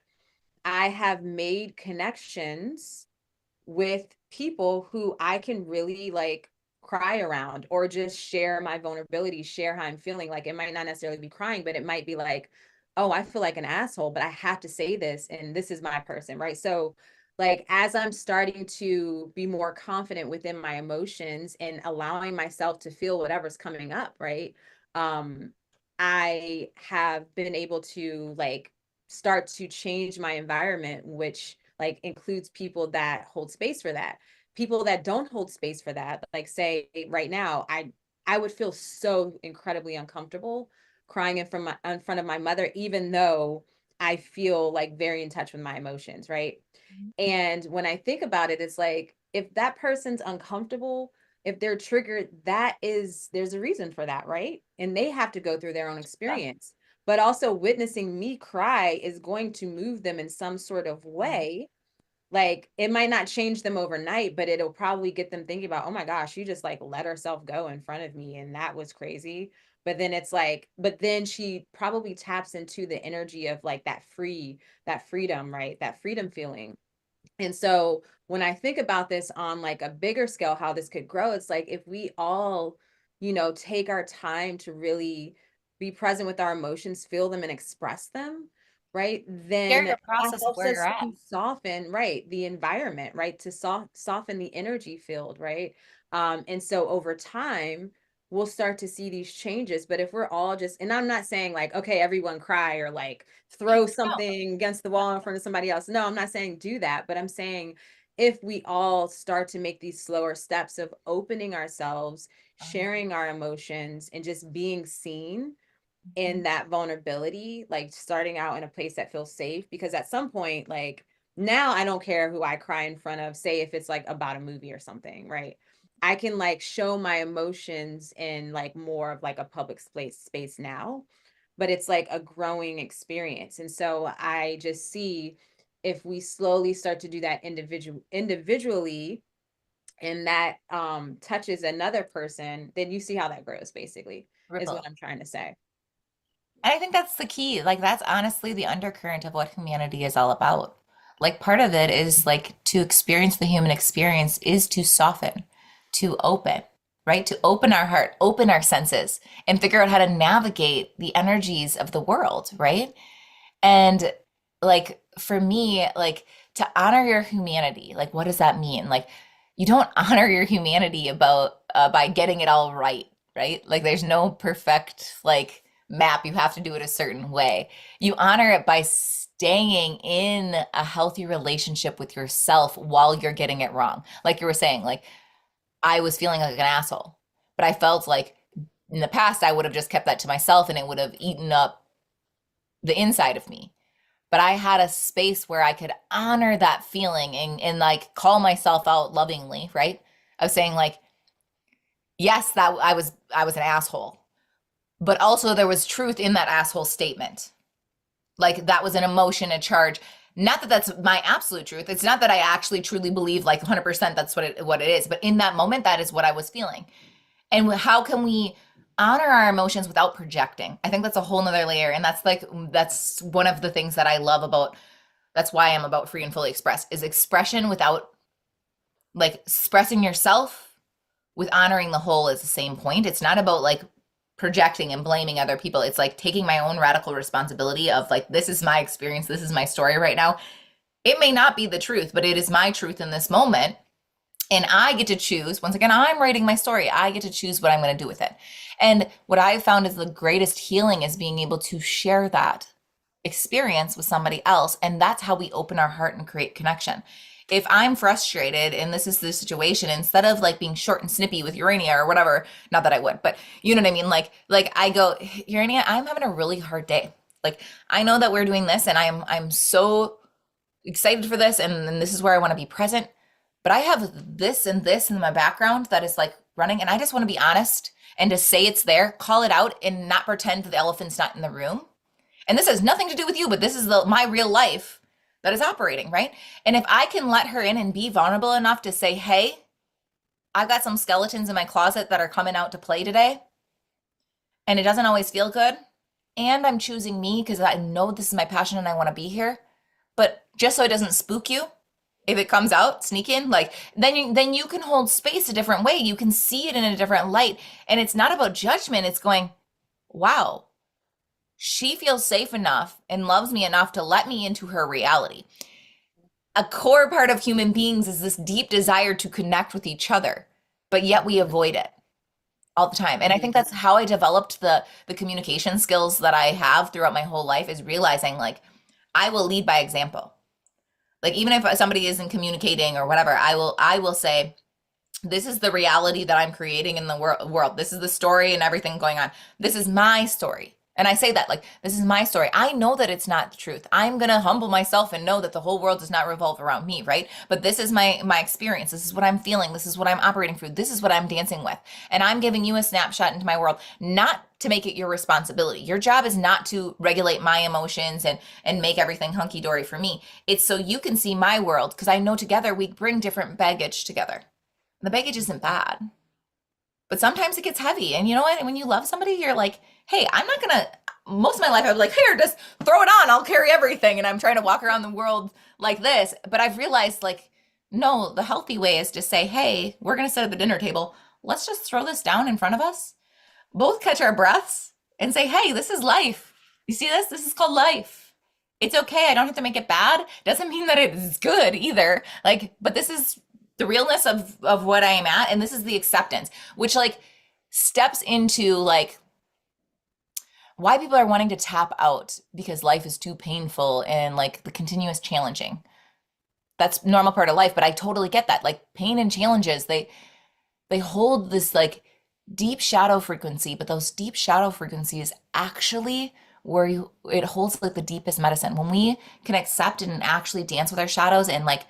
I have made connections with people who I can really like cry around or just share my vulnerability, share how I'm feeling. Like it might not necessarily be crying, but it might be like, oh, I feel like an asshole, but I have to say this and this is my person, right? So like as I'm starting to be more confident within my emotions and allowing myself to feel whatever's coming up, right? Um I have been able to like start to change my environment, which like includes people that hold space for that. People that don't hold space for that, like say right now, I would feel so incredibly uncomfortable crying in front of my mother, even though I feel like very in touch with my emotions, right? And when I think about it, it's like if that person's uncomfortable, if they're triggered, there's a reason for that, right? And they have to go through their own Yeah. experience. But also witnessing me cry is going to move them in some sort of Mhm. way. Like it might not change them overnight, but it'll probably get them thinking about, oh my gosh, you just like let herself go in front of me. And that was crazy. But then it's like, but then she probably taps into the energy of like that freedom, right? That freedom feeling. And so when I think about this on like a bigger scale, how this could grow, it's like if we all, take our time to really be present with our emotions, feel them and express them, right? Share Then your that process of helps where you're us at. to soften, right, the environment, right? To soften the energy field, right? And so over time, we'll start to see these changes. But if we're all just, and I'm not saying like, okay, everyone cry or like throw No. something against the wall in front of somebody else. No, I'm not saying do that, but I'm saying if we all start to make these slower steps of opening ourselves, sharing our emotions, and just being seen in that vulnerability, like starting out in a place that feels safe. Because at some point, like now I don't care who I cry in front of, say if it's like about a movie or something, right? I can like show my emotions in like more of like a public space now. but it's like a growing experience. And so I just see, if we slowly start to do that individually, and that touches another person, then you see how that grows, basically, is what Ripple. I'm trying to say. And I think that's the key. Like, that's honestly the undercurrent of what humanity is all about. Like, part of it is like to experience the human experience is to soften, to open, right? To open our heart, open our senses, and figure out how to navigate the energies of the world, right? And like for me, like to honor your humanity, like what does that mean? Like you don't honor your humanity about by getting it all right, right? Like there's no perfect like map. You have to do it a certain way. You honor it by staying in a healthy relationship with yourself while you're getting it wrong. Like you were saying, like I was feeling like an asshole, but I felt like in the past I would have just kept that to myself and it would have eaten up the inside of me, but I had a space where I could honor that feeling and like call myself out lovingly, right? I was saying like, yes, that I was an asshole, but also there was truth in that asshole statement. Like that was an emotion, a charge. Not that that's my absolute truth. It's not that I actually truly believe like 100% that's what it is, but in that moment that is what I was feeling. And how can we honor our emotions without projecting? I think that's a whole nother layer. And that's one of the things that I love about, that's why I'm about free and fully expressed, is expression without like expressing yourself with honoring the whole is the same point. It's not about like projecting and blaming other people. It's like taking my own radical responsibility of like, this is my experience. This is my story right now. It may not be the truth, but it is my truth in this moment. And I get to choose. Once again, I'm writing my story. I get to choose what I'm going to do with it. And what I've found is the greatest healing is being able to share that experience with somebody else. And that's how we open our heart and create connection. If I'm frustrated and this is the situation, instead of like being short and snippy with Urania or whatever, not that I would, but you know what I mean? Like I go, Urania, I'm having a really hard day. Like I know that we're doing this and I'm so excited for this and this is where I want to be present. But I have this and this in my background that is like running, and I just want to be honest and to say it's there, call it out, and not pretend that the elephant's not in the room. And this has nothing to do with you, but this is my real life that is operating, right? And if I can let her in and be vulnerable enough to say, hey, I've got some skeletons in my closet that are coming out to play today, and it doesn't always feel good. And I'm choosing me because I know this is my passion and I want to be here. But just so it doesn't spook you, if it comes out, sneak in, like then you can hold space a different way. You can see it in a different light. And it's not about judgment. It's going, wow, she feels safe enough and loves me enough to let me into her reality. A core part of human beings is this deep desire to connect with each other, but yet we avoid it all the time. And I think that's Mhm. how I developed the communication skills that I have throughout my whole life, is realizing like I will lead by example. Like even if somebody isn't communicating or whatever, I will say, this is the reality that I'm creating in the world. This is the story and everything going on. This is my story. And I say that like, this is my story. I know that it's not the truth. I'm going to humble myself and know that the whole world does not revolve around me, right? But this is my experience. This is what I'm feeling. This is what I'm operating through. This is what I'm dancing with. And I'm giving you a snapshot into my world, not to make it your responsibility. Your job is not to regulate my emotions and make everything hunky dory for me. It's so you can see my world, because I know together we bring different baggage together. The baggage isn't bad, but sometimes it gets heavy. And you know what? When you love somebody, you're like, hey, I'm not gonna, most of my life, I was like, here, just throw it on. I'll carry everything. And I'm trying to walk around the world like this. But I've realized, like, no, the healthy way is to say, hey, we're gonna sit at the dinner table. Let's just throw this down in front of us, both catch our breaths, and say, hey, this is life. You see this? This is called life. It's okay. I don't have to make it bad. Doesn't mean that it is good either. Like, but this is the realness of what I am at, and this is the acceptance, which like steps into like why people are wanting to tap out because life is too painful and like the continuous challenging. That's normal part of life, but I totally get that. Like pain and challenges, they hold this like deep shadow frequency, but those deep shadow frequencies actually where it holds like the deepest medicine. When we can accept and actually dance with our shadows and like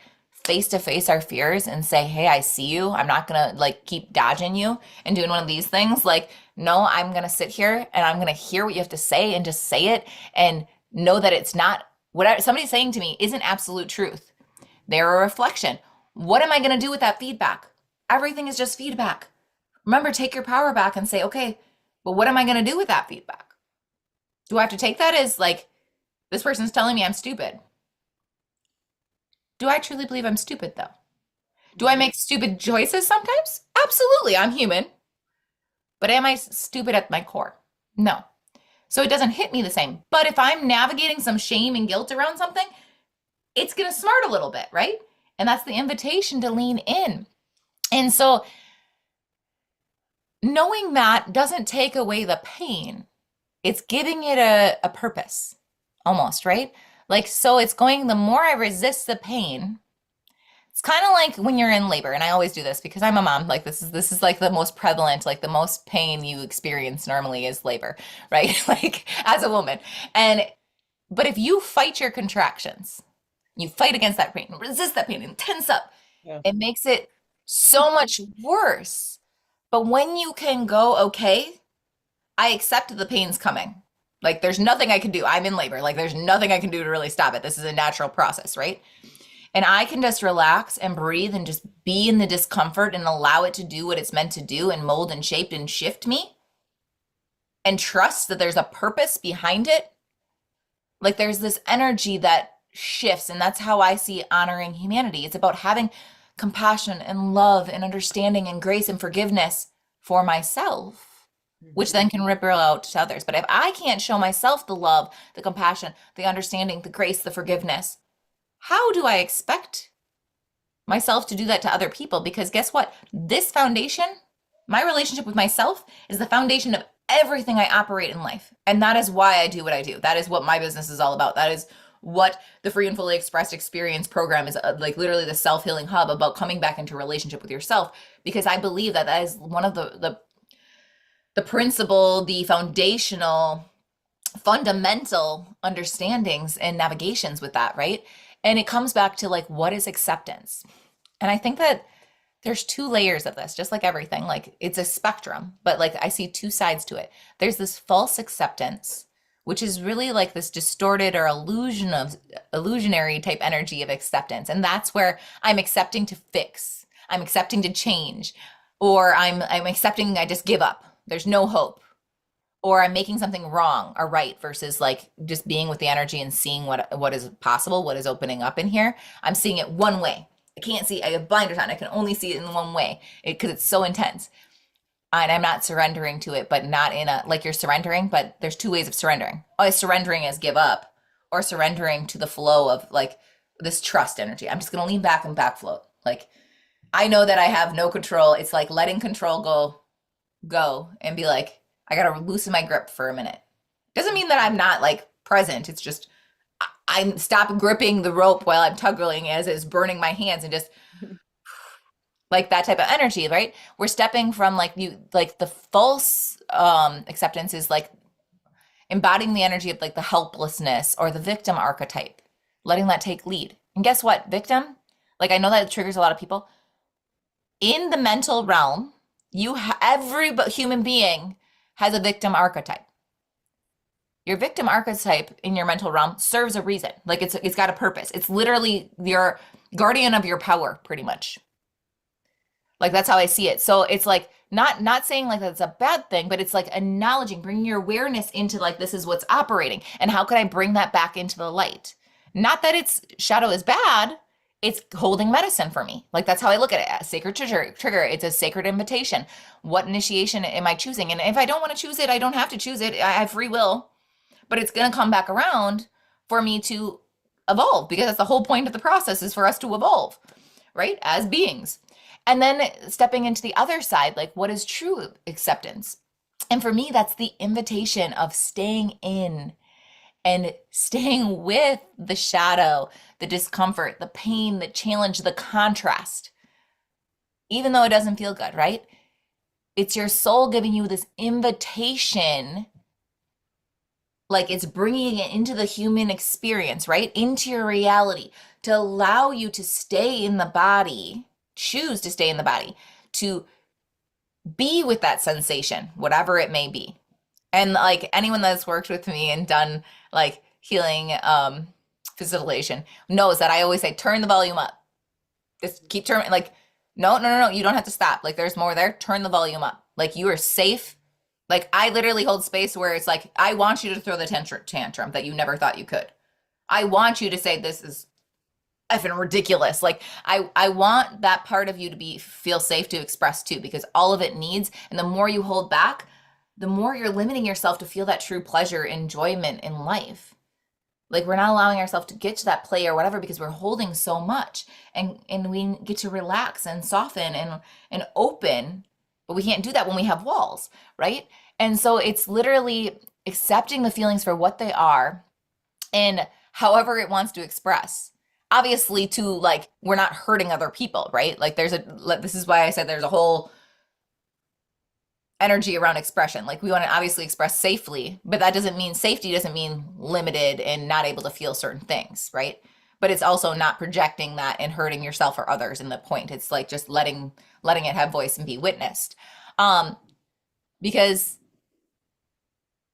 face to face our fears and say, hey, I see you. I'm not gonna like keep dodging you and doing one of these things. Like, no, I'm gonna sit here and I'm gonna hear what you have to say and just say it and know that it's not what somebody's saying to me isn't absolute truth. They're a reflection. What am I gonna do with that feedback? Everything is just feedback. Remember, take your power back and say, okay, but what am I gonna do with that feedback? Do I have to take that as like, this person's telling me I'm stupid? Do I truly believe I'm stupid though? Do I Mhm. make stupid choices sometimes? Absolutely, I'm human. But am I stupid at my core? No. So it doesn't hit me the same. But if I'm navigating some shame and guilt around something, it's going to smart a little bit, right? And that's the invitation to lean in. And so knowing that doesn't take away the pain, it's giving it a purpose almost, right? Like, so it's going, the more I resist the pain, it's kind of like when you're in labor, and I always do this because I'm a mom. Like this is like the most prevalent, like the most pain you experience normally is labor, right? Like as a woman. And but if you fight your contractions, you fight against that pain, resist that pain, and tense up, Yeah. it makes it so much worse. But when you can go, okay, I accept the pain's coming. Like there's nothing I can do. I'm in labor. Like there's nothing I can do to really stop it. This is a natural process, right? And I can just relax and breathe and just be in the discomfort and allow it to do what it's meant to do and mold and shape and shift me and trust that there's a purpose behind it. Like there's this energy that shifts. And that's how I see honoring humanity. It's about having compassion and love and understanding and grace and forgiveness for myself, which Mhm. then can ripple out to others. But if I can't show myself the love, the compassion, the understanding, the grace, the forgiveness, how do I expect myself to do that to other people? Because guess what? This foundation, my relationship with myself, is the foundation of everything I operate in life. And that is why I do what I do. That is what my business is all about. That is what the Free and Fully Expressed Experience program is, like literally the self-healing hub about coming back into relationship with yourself, because I believe that that is one of the principle, the foundational fundamental understandings and navigations with that, right? And it comes back to like, what is acceptance? And I think that there's two layers of this, just like everything. Like it's a spectrum, but like I see two sides to it. There's this false acceptance, which is really like this distorted or illusionary type energy of acceptance. And that's where I'm accepting to fix, I'm accepting to change, or I'm accepting I just give up. There's no hope. Or I'm making something wrong or right versus like just being with the energy and seeing what is possible, what is opening up in here. I'm seeing it one way. I can't see. I have blinders on. I can only see it in one way because it's so intense. And I'm not surrendering to it, but not in a like you're surrendering. But there's two ways of surrendering. Oh, surrendering is give up, or surrendering to the flow of like this trust energy. I'm just gonna lean back and back float. Like I know that I have no control. It's like letting control go and be like, I gotta loosen my grip for a minute. Doesn't mean that I'm not like present. It's just I'm stop gripping the rope while I'm tugging as it's burning my hands and just like that type of energy, right? We're stepping from like you like the false acceptance is like embodying the energy of like the helplessness or the victim archetype, letting that take lead. And guess what? Victim, like I know that triggers a lot of people. In the mental realm, every human being has a victim archetype. Your victim archetype in your mental realm serves a reason. Like it's got a purpose. It's literally your guardian of your power, pretty much. Like that's how I see it. So it's like not saying like that's a bad thing, but it's like acknowledging, bringing your awareness into like this is what's operating, and how can I bring that back into the light? Not that it's shadow is bad. It's holding medicine for me. Like that's how I look at it. A sacred trigger. It's a sacred invitation. What initiation am I choosing? And if I don't want to choose it, I don't have to choose it. I have free will, but it's going to come back around for me to evolve, because that's the whole point of the process, is for us to evolve, right, as beings. And then stepping into the other side, like what is true acceptance? And for me, that's the invitation of staying in and staying with the shadow, the discomfort, the pain, the challenge, the contrast, even though it doesn't feel good, right? It's your soul giving you this invitation Like it's bringing it into the human experience, right? Into your reality to allow you to stay in the body, choose to stay in the body, to be with that sensation, whatever it may be. And like anyone that's worked with me and done like healing facilitation knows that I always say turn the volume up. Just keep turning like no, no, no, no, you don't have to stop. Like there's more there. Turn the volume up. Like you are safe. Like I literally hold space where it's like I want you to throw the tantrum that you never thought you could. I want you to say this is effing ridiculous. Like I want that part of you to be feel safe to express too, because all of it needs, and the more you hold back, the more you're limiting yourself to feel that true pleasure, enjoyment in life. Like we're not allowing ourselves to get to that play or whatever because we're holding so much, and we get to relax and soften and open, but we can't do that when we have walls, right? And so it's literally accepting the feelings for what they are and however it wants to express. Obviously, to like, we're not hurting other people, right? Like, this is why I said there's a whole energy around expression. Like, we want to obviously express safely, but that doesn't mean safety doesn't mean limited and not able to feel certain things, right? But it's also not projecting that and hurting yourself or others in the point. It's like just letting it have voice and be witnessed. Um, because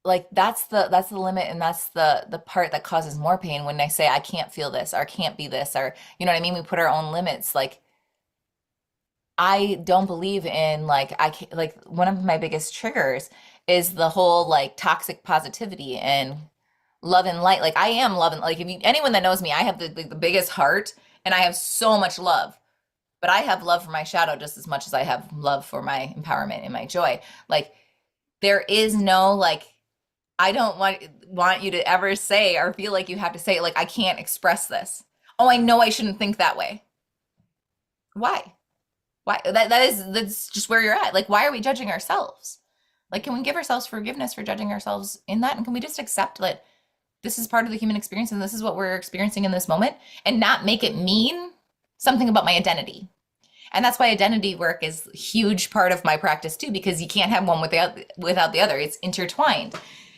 like that's the limit, and that's the part that causes more pain when I say I can't feel this or I can't be this, or you know what I mean, we put our own limits. Like I don't believe in like I can like one of my biggest triggers is the whole like toxic positivity and love and light. Like I am love and like if you anyone that knows me, I have the biggest heart and I have so much love, but I have love for my shadow just as much as I have love for my empowerment and my joy. Like there is no like I don't want you to ever say or feel like you have to say like I can't express this. Oh, I know I shouldn't think that way. Why? Why? That's just where you're at. Like why are we judging ourselves? Like can we give ourselves forgiveness for judging ourselves in that, and can we just accept that this is part of the human experience and this is what we're experiencing in this moment and not make it mean something about my identity? And that's why identity work is a huge part of my practice too, because you can't have one without the other. It's intertwined.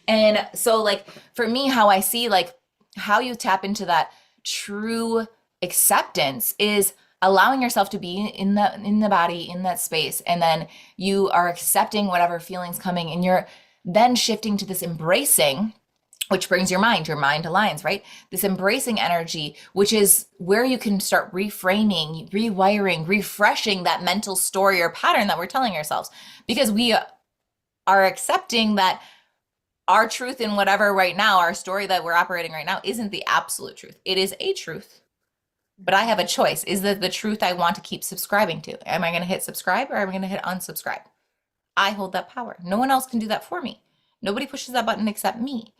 And so like for me, how I see like how you tap into that true acceptance is allowing yourself to be in the body, in that space, and then you are accepting whatever feelings coming, and you're then shifting to this embracing, which brings your mind aligns, right? This embracing energy, which is where you can start reframing, rewiring, refreshing that mental story or pattern that we're telling ourselves. Because we are accepting that our truth in whatever right now, our story that we're operating right now, isn't the absolute truth. It is a truth, but I have a choice. Is that the truth I want to keep subscribing to? Am I going to hit subscribe or am I going to hit unsubscribe? I hold that power. No one else can do that for me. Nobody pushes that button except me.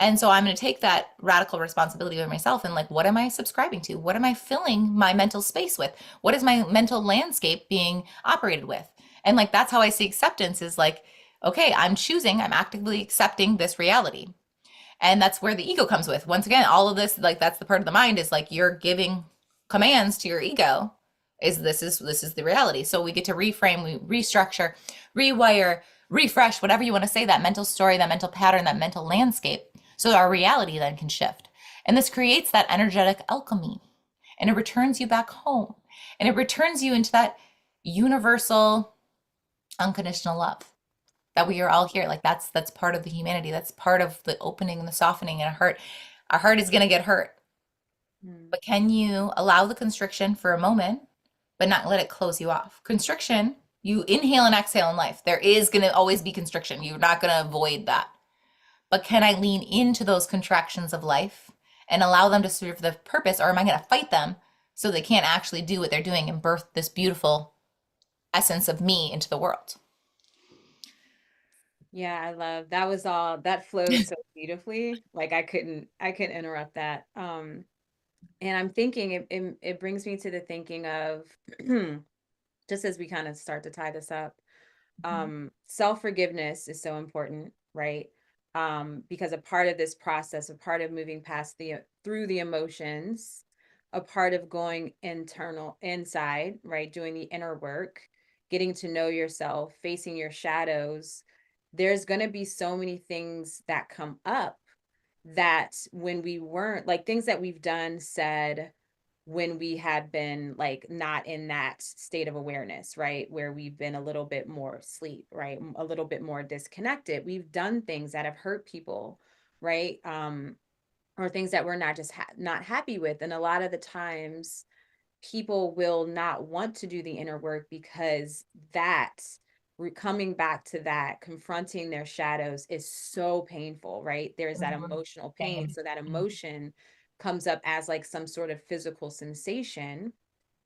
And so I'm going to take that radical responsibility with myself and like, what am I subscribing to? What am I filling my mental space with? What is my mental landscape being operated with? And like, that's how I see acceptance is like, okay, I'm actively accepting this reality. And that's where the ego comes with. Once again, all of this, like, that's the part of the mind is like, you're giving commands to your ego is the reality. So we get to reframe, we restructure, rewire, refresh, whatever you want to say, that mental story, that mental pattern, that mental landscape. So our reality then can shift. And this creates that energetic alchemy. And it returns you back home. And it returns you into that universal unconditional love that we are all here. Like that's part of the humanity. That's part of the opening and the softening in our heart. Our heart is gonna get hurt. Mm. But can you allow the constriction for a moment, but not let it close you off? Constriction, you inhale and exhale in life. There is going to always be constriction. You're not going to avoid that. But can I lean into those contractions of life and allow them to serve the purpose, or am I going to fight them so they can't actually do what they're doing and birth this beautiful essence of me into the world? Yeah, I love that was all that flowed so beautifully. Like I couldn't interrupt that. And I'm thinking it brings me to the thinking of just as we kind of start to tie this up, self-forgiveness is so important, right? Because a part of this process, a part of moving past the through the emotions, a part of going internal inside, right? Doing the inner work, getting to know yourself, facing your shadows. There's going to be so many things that come up that when we weren't like things that we've done, said, when we had been like not in that state of awareness, right? Where we've been a little bit more asleep, right? A little bit more disconnected. We've done things that have hurt people, right? Or things that we're not just not happy with. And a lot of the times people will not want to do the inner work because that coming back to that, confronting their shadows is so painful, right? There's that Mhm. emotional pain. Same. So that Mhm. emotion comes up as like some sort of physical sensation,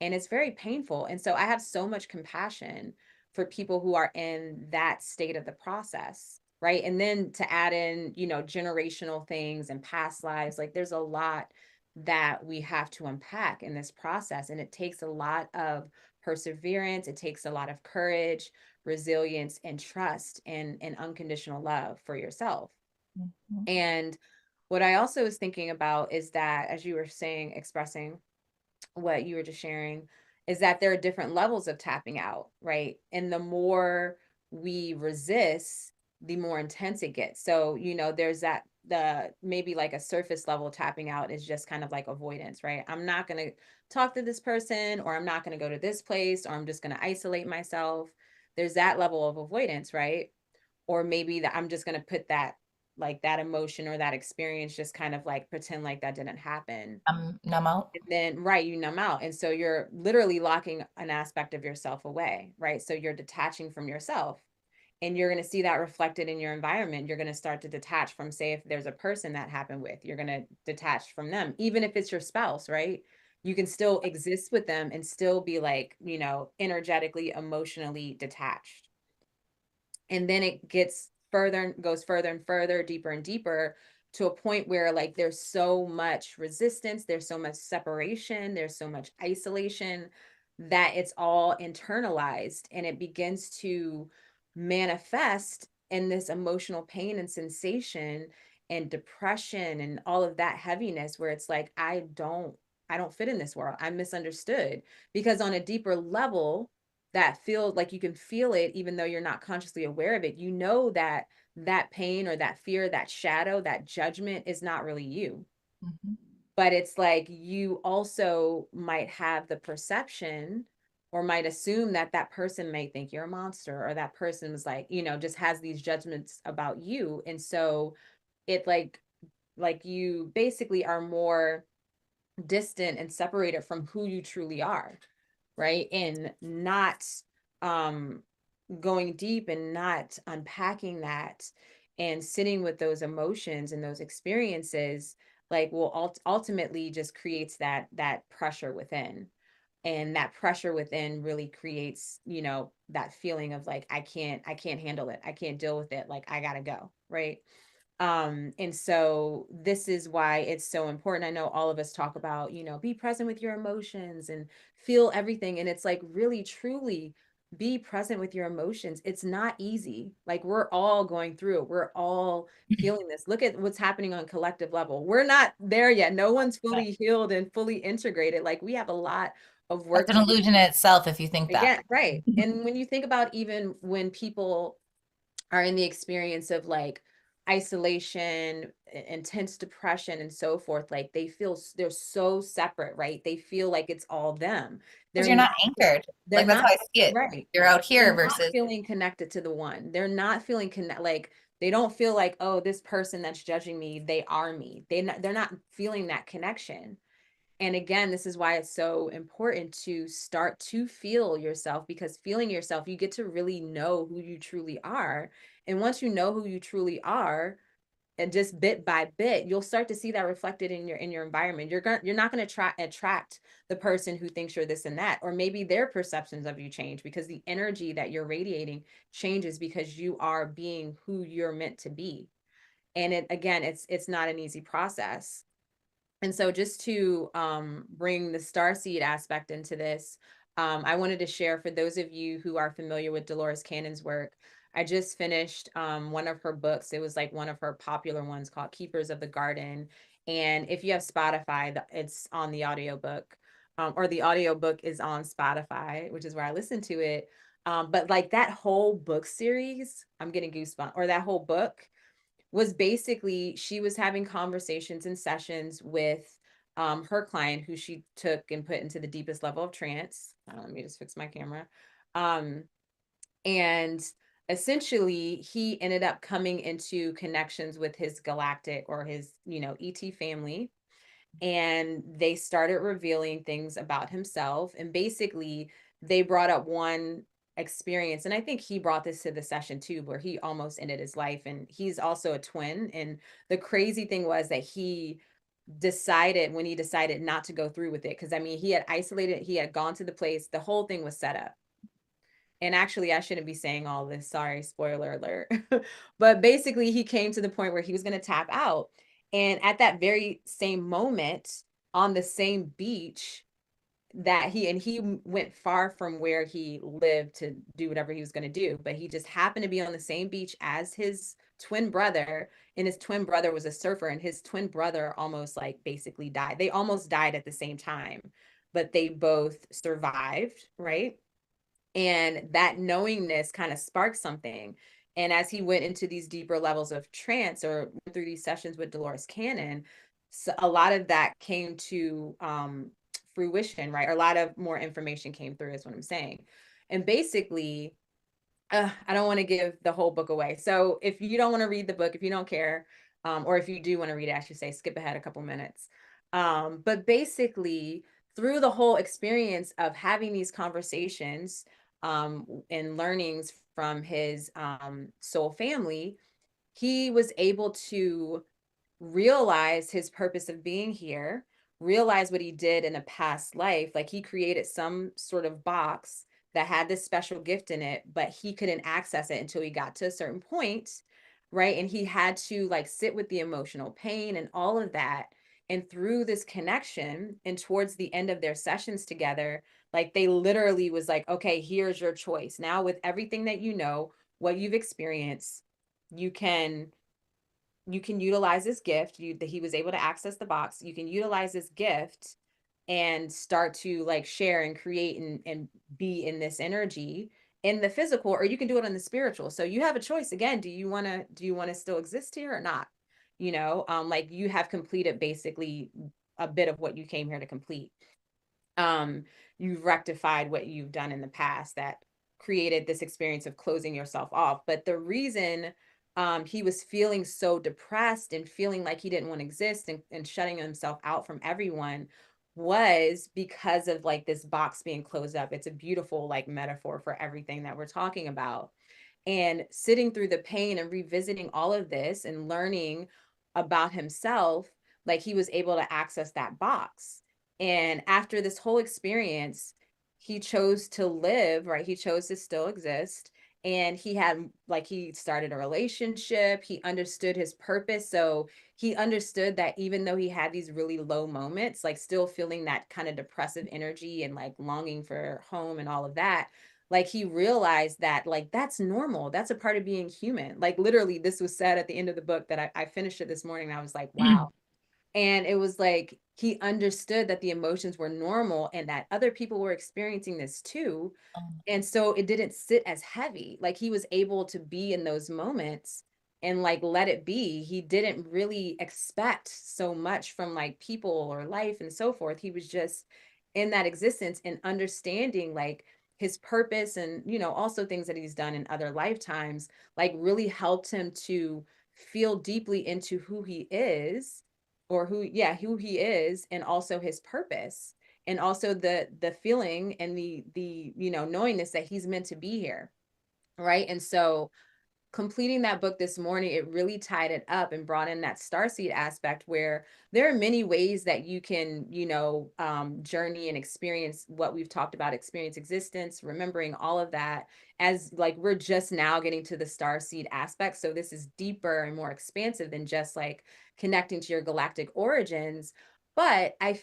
and it's very painful. And so I have so much compassion for people who are in that state of the process, right? And then to add in, generational things and past lives, like there's a lot that we have to unpack in this process. And it takes a lot of perseverance, it takes a lot of courage, resilience, and trust, and unconditional love for yourself. Mhm. And what I also was thinking about is that, as you were saying, expressing what you were just sharing, is that there are different levels of tapping out, right? And the more we resist, the more intense it gets. So, there's that, the maybe like a surface level tapping out is just kind of like avoidance, right? I'm not going to talk to this person, or I'm not going to go to this place, or I'm just going to isolate myself. There's that level of avoidance, right? Or maybe that I'm just going to put that, like that emotion or that experience, just kind of like pretend like that didn't happen. Numb out. And then, right, you numb out. And so you're literally locking an aspect of yourself away, right? So you're detaching from yourself, and you're going to see that reflected in your environment. You're going to start to detach from, say, if there's a person that happened with, you're going to detach from them, even if it's your spouse, right? You can still exist with them and still be like, energetically, emotionally detached. And then it gets further, goes further and further, deeper and deeper, to a point where like there's so much resistance, there's so much separation, there's so much isolation, that it's all internalized, and it begins to manifest in this emotional pain and sensation and depression and all of that heaviness, where it's like, I don't fit in this world, I'm misunderstood. Because on a deeper level, that feels like, you can feel it even though you're not consciously aware of it. You know that that pain or that fear, that shadow, that judgment is not really you. Mhm. But it's like you also might have the perception, or might assume, that that person may think you're a monster, or that person was like, just has these judgments about you. And so it like you basically are more distant and separated from who you truly are, right? And not um going deep and not unpacking that and sitting with those emotions and those experiences, like, will ultimately just creates that pressure within. And that pressure within really creates, that feeling of like, I can't handle it, I can't deal with it, like I gotta go, right? And so this is why it's so important. I know all of us talk about, be present with your emotions and feel everything. And it's like, really, truly be present with your emotions. It's not easy. Like, we're all going through it. We're all feeling this. Look at what's happening on collective level. We're not there yet. No one's fully healed and fully integrated. Like, we have a lot of That's work an to do. illusion in itself if you think that. Again, right. And when you think about, even when people are in the experience of like isolation, intense depression, and so forth, like they feel they're so separate, right? They feel like it's all them. Because They're you're not not anchored. they're Like that's not how I see it. right. You're out They're here not versus feeling connected to the one. They're not feeling like, they don't feel like, oh, this person that's judging me, they are me. They're not feeling that connection. And again, this is why it's so important to start to feel yourself, because feeling yourself, you get to really know who you truly are. And once you know who you truly are, and just bit by bit, you'll start to see that reflected in your environment. You're not going to attract the person who thinks you're this and that, or maybe their perceptions of you change, because the energy that you're radiating changes, because you are being who you're meant to be. And it, again, it's not an easy process. And so, just to bring the starseed aspect into this, I wanted to share, for those of you who are familiar with Dolores Cannon's work, I just finished one of her books. It was like one of her popular ones, called Keepers of the Garden. And if you have Spotify, it's on the audiobook, or the audiobook is on Spotify, which is where I listen to it. But like that whole book series, I'm getting goosebumps, or that whole book, was basically she was having conversations and sessions with her client who she took and put into the deepest level of trance. Let me just fix my camera. Um, and essentially, he ended up coming into connections with his galactic or his, ET family, and they started revealing things about himself. And basically, they brought up one experience. And I think he brought this to the session too, where he almost ended his life. And he's also a twin. And the crazy thing was that he decided not to go through with it. Cause I mean, he had isolated, he had gone to the place, the whole thing was set up. And actually, I shouldn't be saying all this. Sorry, spoiler alert. But basically, he came to the point where he was going to tap out. And at that very same moment, on the same beach, he went far from where he lived to do whatever he was going to do, but he just happened to be on the same beach as his twin brother, and his twin brother was a surfer, and his twin brother almost like basically died. They almost died at the same time, but they both survived, right? And that knowingness kind of sparked something. And as he went into these deeper levels of trance or went through these sessions with Dolores Cannon, so a lot of that came to fruition, right? Or a lot of more information came through, is what I'm saying. And basically, I don't want to give the whole book away. So if you don't want to read the book, if you don't care, or if you do want to read it, I should say, skip ahead a couple minutes. But basically, through the whole experience of having these conversations and learnings from his soul family, he was able to realize his purpose of being here, realize what he did in a past life. Like he created some sort of box that had this special gift in it, but he couldn't access it until he got to a certain point, right? And he had to like sit with the emotional pain and all of that. And through this connection and towards the end of their sessions together, like they literally was like, okay, here's your choice. Now, with everything that you know, what you've experienced, you can utilize this gift that he was able to access the box. You can utilize this gift and start to like share and create and be in this energy in the physical, or you can do it on the spiritual. So you have a choice. Again, do you want to still exist here or not? Like you have completed basically a bit of what you came here to complete. um you've rectified what you've done in the past that created this experience of closing yourself off. But the reason he was feeling so depressed and feeling like he didn't want to exist, and shutting himself out from everyone, was because of like this box being closed up. It's a beautiful like metaphor for everything that we're talking about. And sitting through the pain and revisiting all of this and learning about himself, like he was able to access that box. And after this whole experience, he chose to live, right? He chose to still exist. And he started a relationship. He understood his purpose. So he understood that even though he had these really low moments, like still feeling that kind of depressive energy and like longing for home and all of that, like he realized that like that's normal, that's a part of being human. Like literally, this was said at the end of the book that I finished it this morning, and I was like, wow. And it was like he understood that the emotions were normal and that other people were experiencing this too. Um, And so it didn't sit as heavy. Like he was able to be in those moments and like let it be. He didn't really expect so much from like people or life and so forth. He was just in that existence and understanding like his purpose, and also things that he's done in other lifetimes, like really helped him to feel deeply into who he is, or who he is, and also his purpose, and also the feeling and the knowingness that he's meant to be here, right? And so completing that book this morning, it really tied it up and brought in that starseed aspect, where there are many ways that you can, journey and experience what we've talked about, experience existence, remembering all of that, as like we're just now getting to the starseed aspect. So this is deeper and more expansive than just like connecting to your galactic origins. But I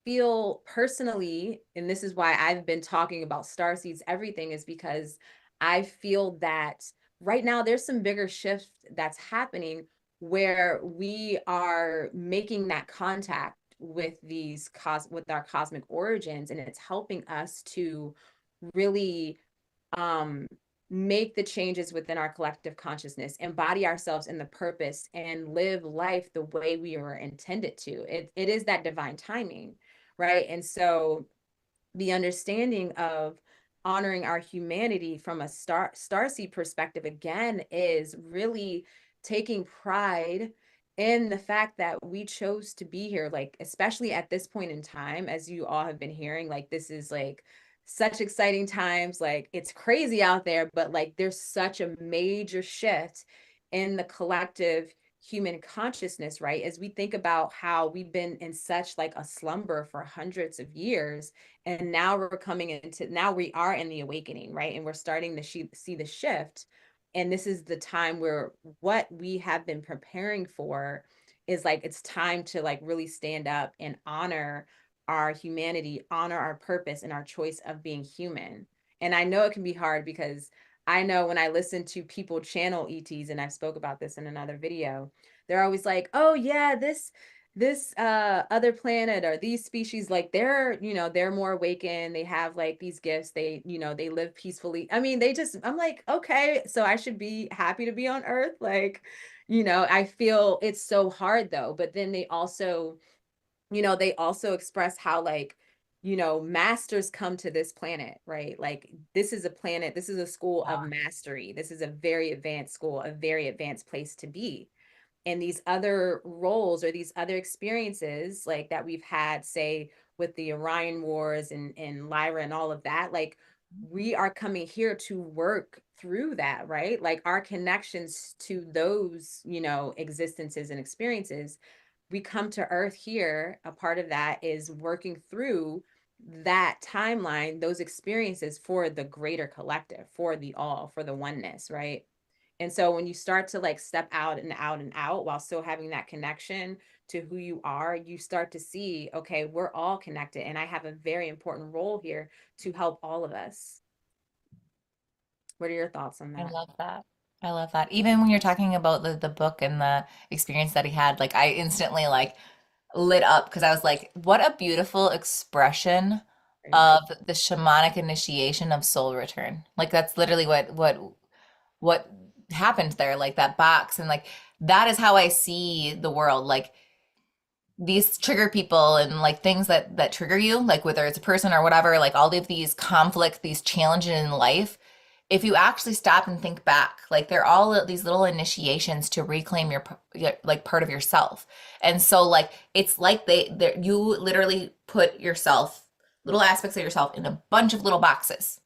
feel personally, and this is why I've been talking about starseeds, everything is because I feel that right now there's some bigger shift that's happening, where we are making that contact with with our cosmic origins, and it's helping us to really um make the changes within our collective consciousness, embody ourselves in the purpose, and live life the way we were intended to. It is that divine timing, right? And so the understanding of honoring our humanity from a starseed perspective again is really taking pride in the fact that we chose to be here, like especially at this point in time, as you all have been hearing, like this is like such exciting times, like it's crazy out there, but like there's such a major shift in the collective human consciousness, right? As we think about how we've been in such like a slumber for hundreds of years, and now we're coming into, now we are in the awakening, right? And we're starting to see the shift. And this is the time where what we have been preparing for is like, it's time to like really stand up and honor our humanity, honor our purpose and our choice of being human. And I know it can be hard because I know when I listen to people channel ETs, and I've spoke about this in another video, they're always like, oh yeah, this other planet or these species, like they're, you know, they're more awakened, they have like these gifts, they, you know, they live peacefully. I mean, they just, I'm like, okay, so I should be happy to be on Earth, like, you know. I feel it's so hard though, but then they also, you know, they also express how like, you know, masters come to this planet, right? Like this is a planet, this is a school of mastery, this is a very advanced school, a very advanced place to be. And these other roles or these other experiences like that we've had, say with the Orion Wars and Lyra and all of that, like we are coming here to work through that, right? Like our connections to those, you know, existences and experiences, we come to Earth here, a part of that is working through that timeline, those experiences for the greater collective, for the all, for the oneness, right? And so when you start to like step out and out and out while still having that connection to who you are, you start to see, okay, we're all connected. And I have a very important role here to help all of us. What are your thoughts on I that? love that. I love that. Even when you're talking about the book and the experience that he had, like I instantly like lit up because I was like, what a beautiful expression Right. of the shamanic initiation of soul return. Like that's literally what happened there, like that box. And like that is how I see the world. Like these trigger people and like things that trigger you, like whether it's a person or whatever, like all of these conflicts, these challenges in life, if you actually stop and think back, like they're all these little initiations to reclaim your like part of yourself. And so like it's like they you literally put yourself, little aspects of yourself in a bunch of little boxes.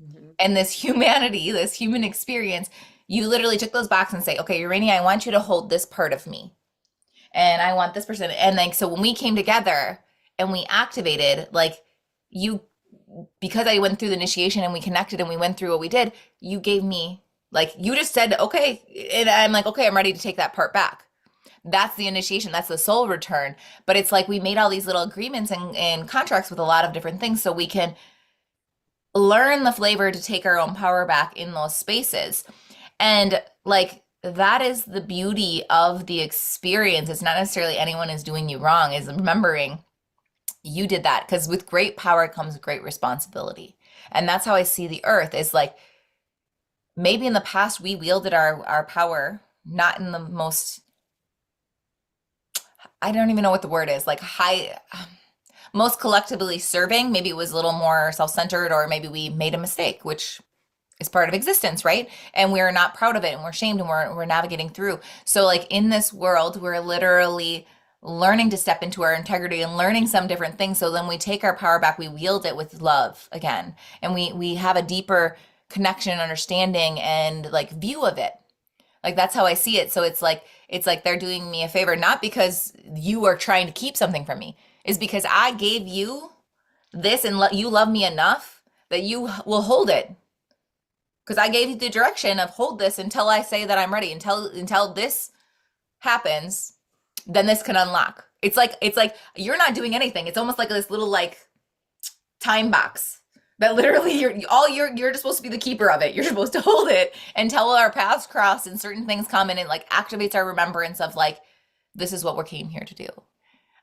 Mhm. And this humanity, this human experience, you literally took those boxes and say, okay, Urania, I want you to hold this part of me and I want this person. And like, so when we came together and we activated, like you, because I went through the initiation and we connected and we went through what we did, you gave me, like, you just said, okay. And I'm like, okay, I'm ready to take that part back. That's the initiation. That's the soul return. But it's like we made all these little agreements and contracts with a lot of different things so we can learn the flavor to take our own power back in those spaces. And like that is the beauty of the experience. It's not necessarily anyone is doing you wrong, is remembering you did that because with great power comes great responsibility. And that's how I see the earth is like maybe in the past we wielded our power not in the most, I don't even know what the word is, like high, most collectively serving. Maybe it was a little more self-centered or maybe we made a mistake, which is part of existence, right? And we're not proud of it and we're shamed and we're navigating through. So like in this world, we're literally learning to step into our integrity and learning some different things. So then we take our power back, we wield it with love again. And we have a deeper connection, understanding, and like view of it. Like that's how I see it. So it's like they're doing me a favor, not because you are trying to keep something from me, is because I gave you this and you love me enough that you will hold it because I gave you the direction of hold this until I say that I'm ready. Until this happens, then this can unlock. It's like you're not doing anything. It's almost like this little like time box that literally you're just supposed to be the keeper of it. You're supposed to hold it until our paths cross and certain things come and it like activates our remembrance of like this is what we came here to do.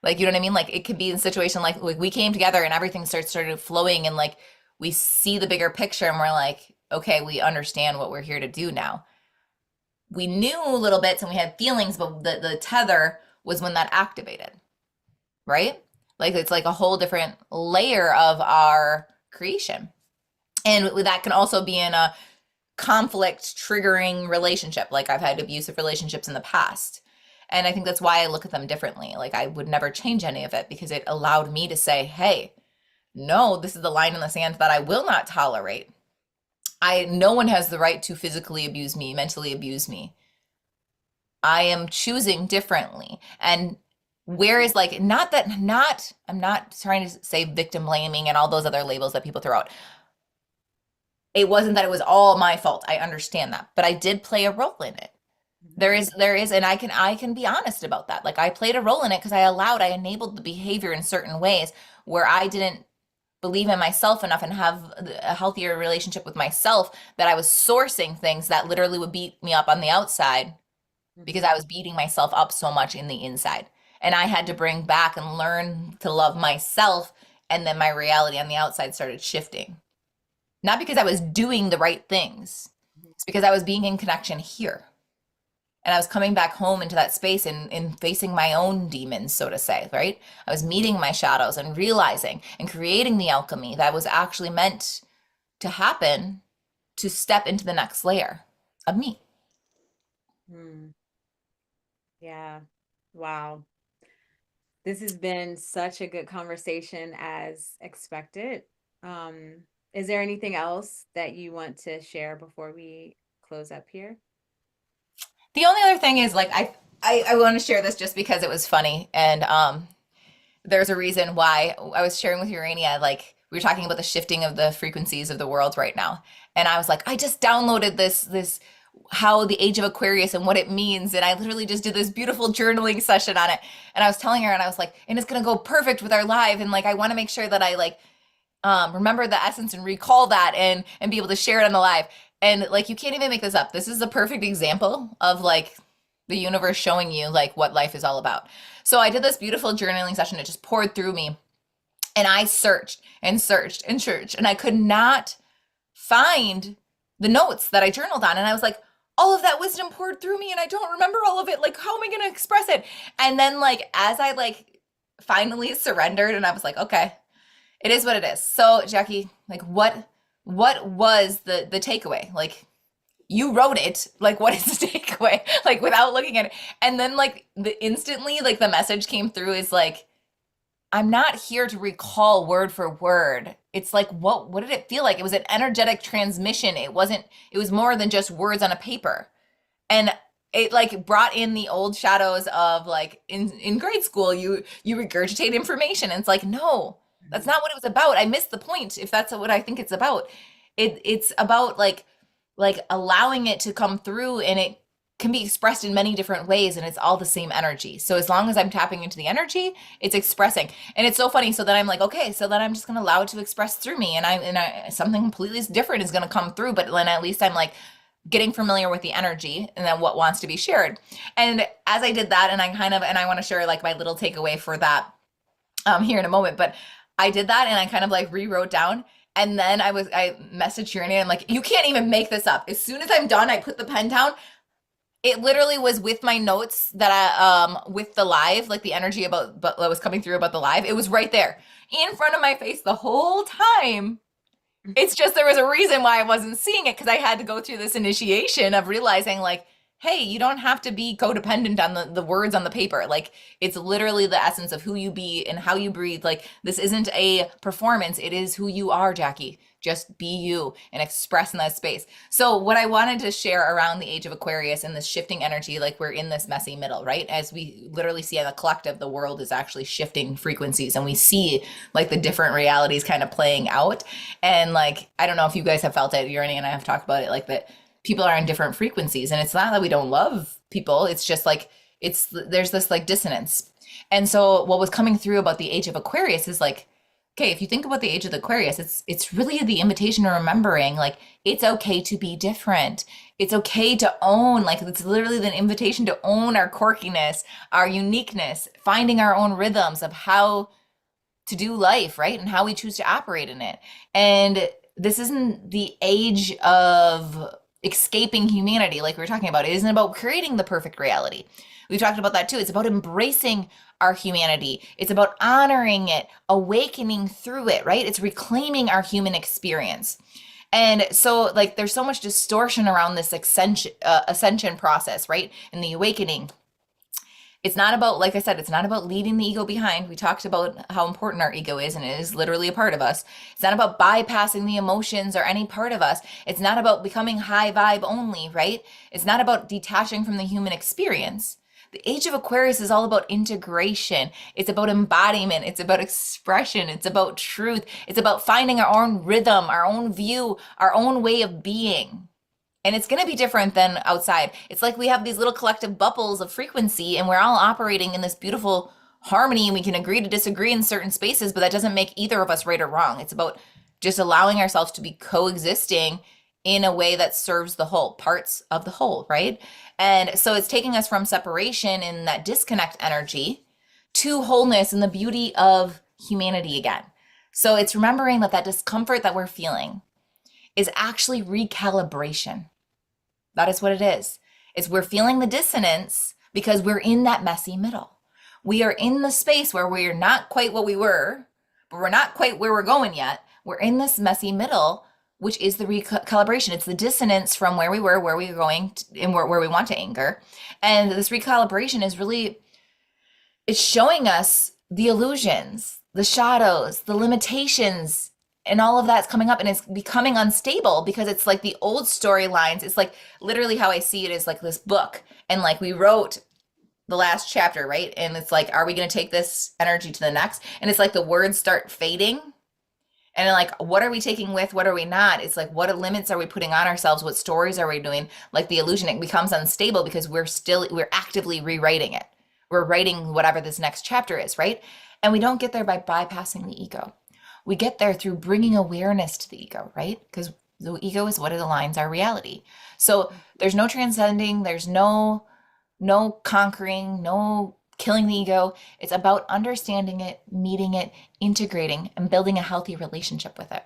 Like you know what I mean? Like it could be in a situation like we came together and everything started flowing and like we see the bigger picture and we're like okay, we understand what we're here to do now. We knew little bits and we had feelings, but the tether was when that activated, right? Like it's like a whole different layer of our creation. And that can also be in a conflict triggering relationship. Like I've had abusive relationships in the past. And I think that's why I look at them differently. Like I would never change any of it because it allowed me to say, hey, no, this is the line in the sand that I will not tolerate. No one has the right to physically abuse me, mentally abuse me. I am choosing differently. And whereas like I'm not trying to say victim blaming and all those other labels that people throw out. It wasn't that it was all my fault. I understand that, but I did play a role in it. There is, and I can be honest about that. Like I played a role in it because I enabled the behavior in certain ways where I didn't believe in myself enough and have a healthier relationship with myself that I was sourcing things that literally would beat me up on the outside because I Mhm. was beating myself up so much in the inside. And I had to bring back and learn to love myself, and then my reality on the outside started shifting. Not because I was doing the right things. Mhm. It's because I was being in connection here. And I was coming back home into that space and facing my own demons, so to say, right? I was meeting my shadows and realizing and creating the alchemy that was actually meant to happen to step into the next layer of me. Mm. Yeah. Wow. This has been such a good conversation as expected. Um, is there anything else that you want to share before we close up here? The only other thing is like I want to share this just because it was funny and there's a reason why I was sharing with Urania, like we were talking about the shifting of the frequencies of the world right now. And I was like, I just downloaded this how the age of Aquarius and what it means. And I literally just did this beautiful journaling session on it. And I was telling her, and I was like, and it's gonna go perfect with our live. And like I want to make sure that I like remember the essence and recall that and be able to share it on the live. And like you can't even make this up. This is a perfect example of like the universe showing you like what life is all about. So I did this beautiful journaling session. It just poured through me. And I searched and searched and searched. And I could not find the notes that I journaled on. And I was like, all of that wisdom poured through me and I don't remember all of it. Like, how am I gonna express it? And then like as I like finally surrendered and I was like, okay, it is what it is. So, Jackie, like what was the takeaway? Like you wrote it. Like what is the takeaway? Like without looking at it. And then like the instantly like the message came through is like I'm not here to recall word for word. It's like what did it feel like? It was an energetic transmission. It was more than just words on a paper. And it like brought in the old shadows of like in grade school you regurgitate information and it's like no, that's Mhm. not what it was about. I missed the point if that's what I think it's about. It's about like allowing it to come through and it can be expressed in many different ways and it's all the same energy. So as long as I'm tapping into the energy, it's expressing. And it's so funny. So then I'm like, okay, so then I'm just gonna allow it to express through me and I something completely different is gonna come through, but then at least I'm like getting familiar with the energy and then what wants to be shared. And as I did that, and I want to share like my little takeaway for that here in a moment, but I did that and I kind of like rewrote down. And then I messaged Uranus and I'm like, you can't even make this up. As soon as I'm done, I put the pen down. It literally was with my notes that I with the live, like the energy about but what was coming through about the live. It was right there in front of my face the whole time. It's just there was a reason why I wasn't seeing it because I had to go through this initiation of realizing like, hey, you don't have to be codependent on the words on the paper. Like it's literally the essence of who you be and how you breathe. Like this isn't a performance. It is who you are, Jackie. Just be you and express in that space. So what I wanted to share around the age of Aquarius and this shifting energy, like we're in this messy middle, right? As we literally see in the collective, the world is actually shifting frequencies and we see like the different realities kind of playing out. And like, I don't know if you guys have felt it, Uranus and I have talked about it, like that people are in different frequencies. And it's not that we don't love people, it's just like, there's this like dissonance. And so what was coming through about the age of Aquarius is like, okay, if you think about the age of the Aquarius, it's really the invitation to remembering like it's okay to be different. It's okay to own, like it's literally the invitation to own our quirkiness, our uniqueness, finding our own rhythms of how to do life, right? And how we choose to operate in it. And this isn't the age of escaping humanity like we were talking about. It isn't about creating the perfect reality. We've talked about that too. It's about embracing our humanity. It's about honoring it, awakening through it, right? It's reclaiming our human experience. And so, like, there's so much distortion around this ascension process, right? And the awakening. It's not about, like I said, it's not about leaving the ego behind. We talked about how important our ego is, and it is literally a part of us. It's not about bypassing the emotions or any part of us. It's not about becoming high vibe only, right? It's not about detaching from the human experience. The age of Aquarius is all about integration. It's about embodiment. It's about expression. It's about truth. It's about finding our own rhythm, our own view, our own way of being. And it's going to be different than outside. It's like we have these little collective bubbles of frequency, and we're all operating in this beautiful harmony, and we can agree to disagree in certain spaces, but that doesn't make either of us right or wrong. It's about just allowing ourselves to be coexisting in a way that serves the whole, parts of the whole, right? And so it's taking us from separation and that disconnect energy to wholeness and the beauty of humanity again. So it's remembering that that discomfort that we're feeling is actually recalibration. That is what it is. It's we're feeling the dissonance because we're in that messy middle. We are in the space where we're not quite what we were, but we're not quite where we're going yet. We're in this messy middle, which is the recalibration. It's the dissonance from where we were, where we were going, and where we want to anchor. And this recalibration is really, it's showing us the illusions, the shadows, the limitations, and all of that's coming up, and it's becoming unstable because it's like the old storylines. It's like literally how I see it is like this book, and like we wrote the last chapter, right? And it's like, are we going to take this energy to the next? And it's like the words start fading. And like, what are we taking with? What are we not? It's like, what limits are we putting on ourselves? What stories are we doing? Like the illusion, it becomes unstable because we're actively rewriting it. We're writing whatever this next chapter is, right? And we don't get there by bypassing the ego. We get there through bringing awareness to the ego, right? Because the ego is what it aligns our reality. So there's no transcending, there's no conquering, no killing the ego. It's about understanding it, meeting it, integrating, and building a healthy relationship with it.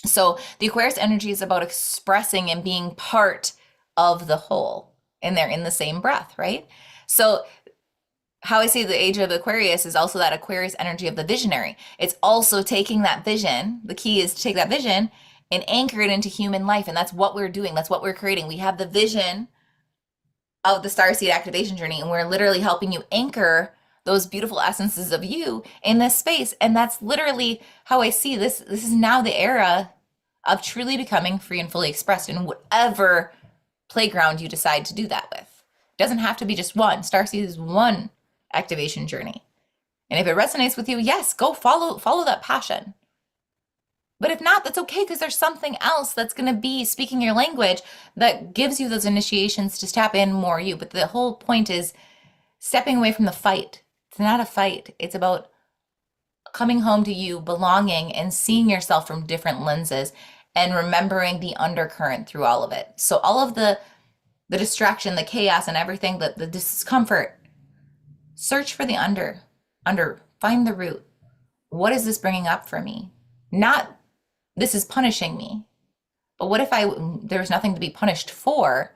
So the Aquarius energy is about expressing and being part of the whole, and they're in the same breath, right? So how I see the age of Aquarius is also that Aquarius energy of the visionary. It's also taking that vision. The key is to take that vision and anchor it into human life. And that's what we're doing. That's what we're creating. We have the vision of the starseed activation journey, and we're literally helping you anchor those beautiful essences of you in this space. And that's literally how I see this. This is now the era of truly becoming free and fully expressed in whatever playground you decide to do that with. It doesn't have to be just one. Starseed is one activation journey. And if it resonates with you, yes, go follow that passion. But if not, that's okay because there's something else that's going to be speaking your language that gives you those initiations to tap in more you. But the whole point is stepping away from the fight. It's not a fight. It's about coming home to you, belonging, and seeing yourself from different lenses and remembering the undercurrent through all of it. So all of the distraction, the chaos, and everything, the discomfort, search for the find the root. What is this bringing up for me? Not this is punishing me. But what if there's nothing to be punished for?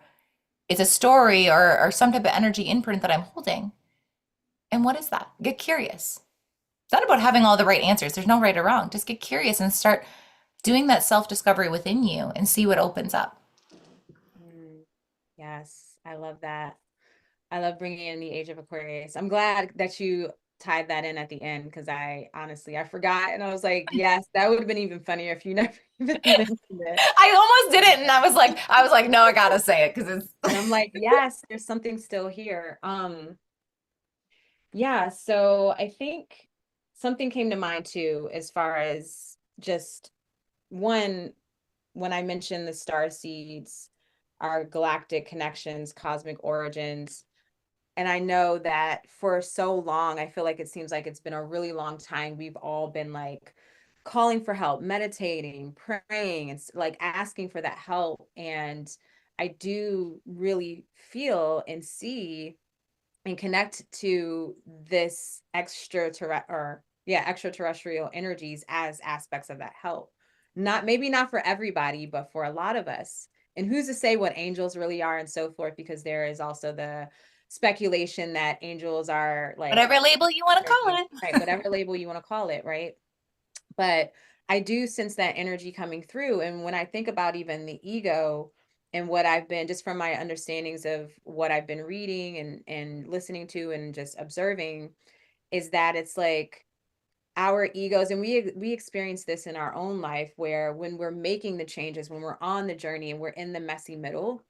It's a story or some type of energy imprint that I'm holding. And what is that? Get curious. It's not about having all the right answers. There's no right or wrong. Just get curious and start doing that self-discovery within you and see what opens up. Mm, yes, I love that. I love bringing in the age of Aquarius. I'm glad that you tied that in at the end because I honestly I forgot and I was like, yes, that would have been even funnier if you never even mentioned it. I almost did it and I was like, no, I gotta say it because And it's I'm like, yes, there's something still here. Yeah, so I think something came to mind too, as far as just one, when I mentioned the star seeds, our galactic connections, cosmic origins. And I know that for so long, I feel like it seems like it's been a really long time. We've all been like calling for help, meditating, praying, and like asking for that help. And I do really feel and see and connect to this extraterrestrial energies as aspects of that help. Not maybe not for everybody, but for a lot of us. And who's to say what angels really are and so forth, because there is also the speculation that angels are like Whatever label you want to call energy, it. right? Whatever label you want to call it, right? But I do sense that energy coming through. And when I think about even the ego and what I've been, just from my understandings of what I've been reading and listening to and just observing, is that it's like our egos, and we experience this in our own life, where when we're making the changes, when we're on the journey and we're in the messy middle,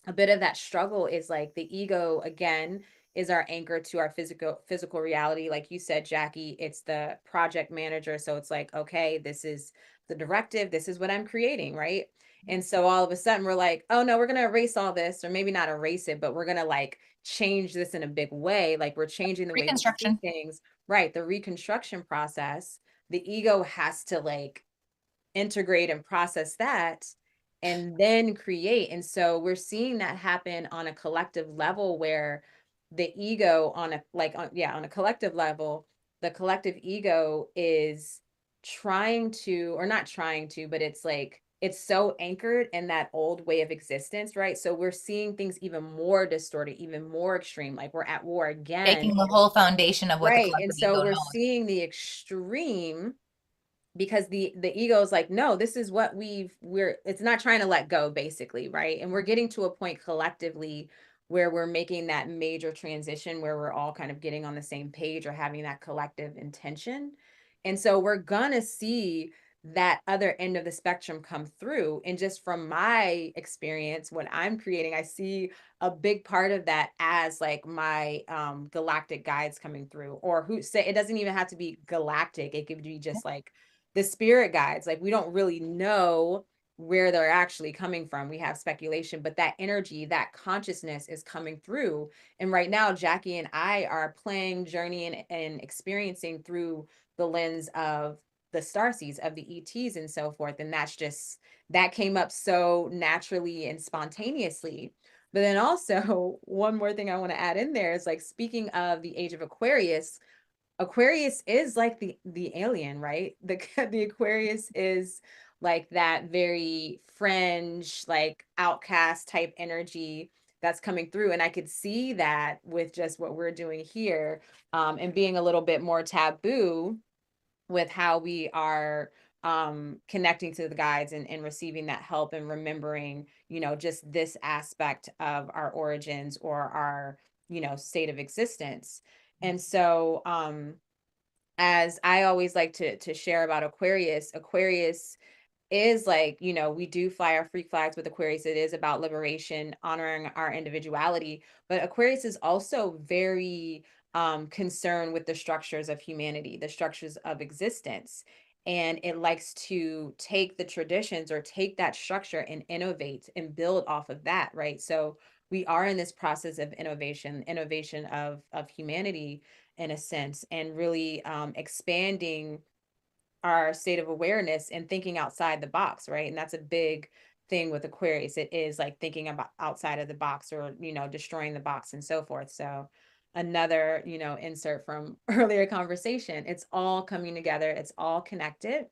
a bit of that struggle is like the ego again is our anchor to our physical reality. Like you said, Jackie, it's the project manager, so it's like, okay, this is the directive, this is what I'm creating, right? And so all of a sudden we're like, oh no, we're going to erase all this, or maybe not erase it, but we're going to like change this in a big way. Like we're changing the way we see Reconstruction. things, right? The reconstruction process, the ego has to like integrate and process that and then create. And so we're seeing that happen on a collective level, where the ego on a like on yeah, on a collective level, the collective ego is trying to, or not trying to, but it's like it's so anchored in that old way of existence, right? So we're seeing things even more distorted, even more extreme, like we're at war again. Taking the whole foundation of what the Right. And collective so ego we're knows. seeing the extreme, because the ego is like, no, this is what we're it's not trying to let go, basically, right? And we're getting to a point collectively where we're making that major transition, where we're all kind of getting on the same page or having that collective intention. And so we're gonna see that other end of the spectrum come through. And just from my experience, when I'm creating, I see a big part of that as like my galactic guides coming through, or who say, it doesn't even have to be galactic, it could be just like the spirit guides. Like we don't really know where they're actually coming from. We have speculation, but that energy, that consciousness is coming through. And right now, Jackie and I are playing, journeying, and experiencing through the lens of the starseeds, of the ETs and so forth. And that's just, that came up so naturally and spontaneously. But then also, one more thing I want to add in there is like, speaking of the age of Aquarius, Aquarius is like the alien, right? The the Aquarius is like that very fringe, like outcast type energy that's coming through. And I could see that with just what we're doing here, and being a little bit more taboo with how we are connecting to the guides and receiving that help and remembering, just this aspect of our origins or our, state of existence. And so as I always like to share about Aquarius, Aquarius is like, we do fly our freak flags with Aquarius. It is about liberation, honoring our individuality. But Aquarius is also very concerned with the structures of humanity, the structures of existence. And it likes to take the traditions or take that structure and innovate and build off of that, right? So we are in this process of innovation of humanity in a sense, and really expanding our state of awareness and thinking outside the box, right? And that's a big thing with Aquarius. It is like thinking about outside of the box, or, destroying the box and so forth. So another, insert from earlier conversation, it's all coming together, it's all connected.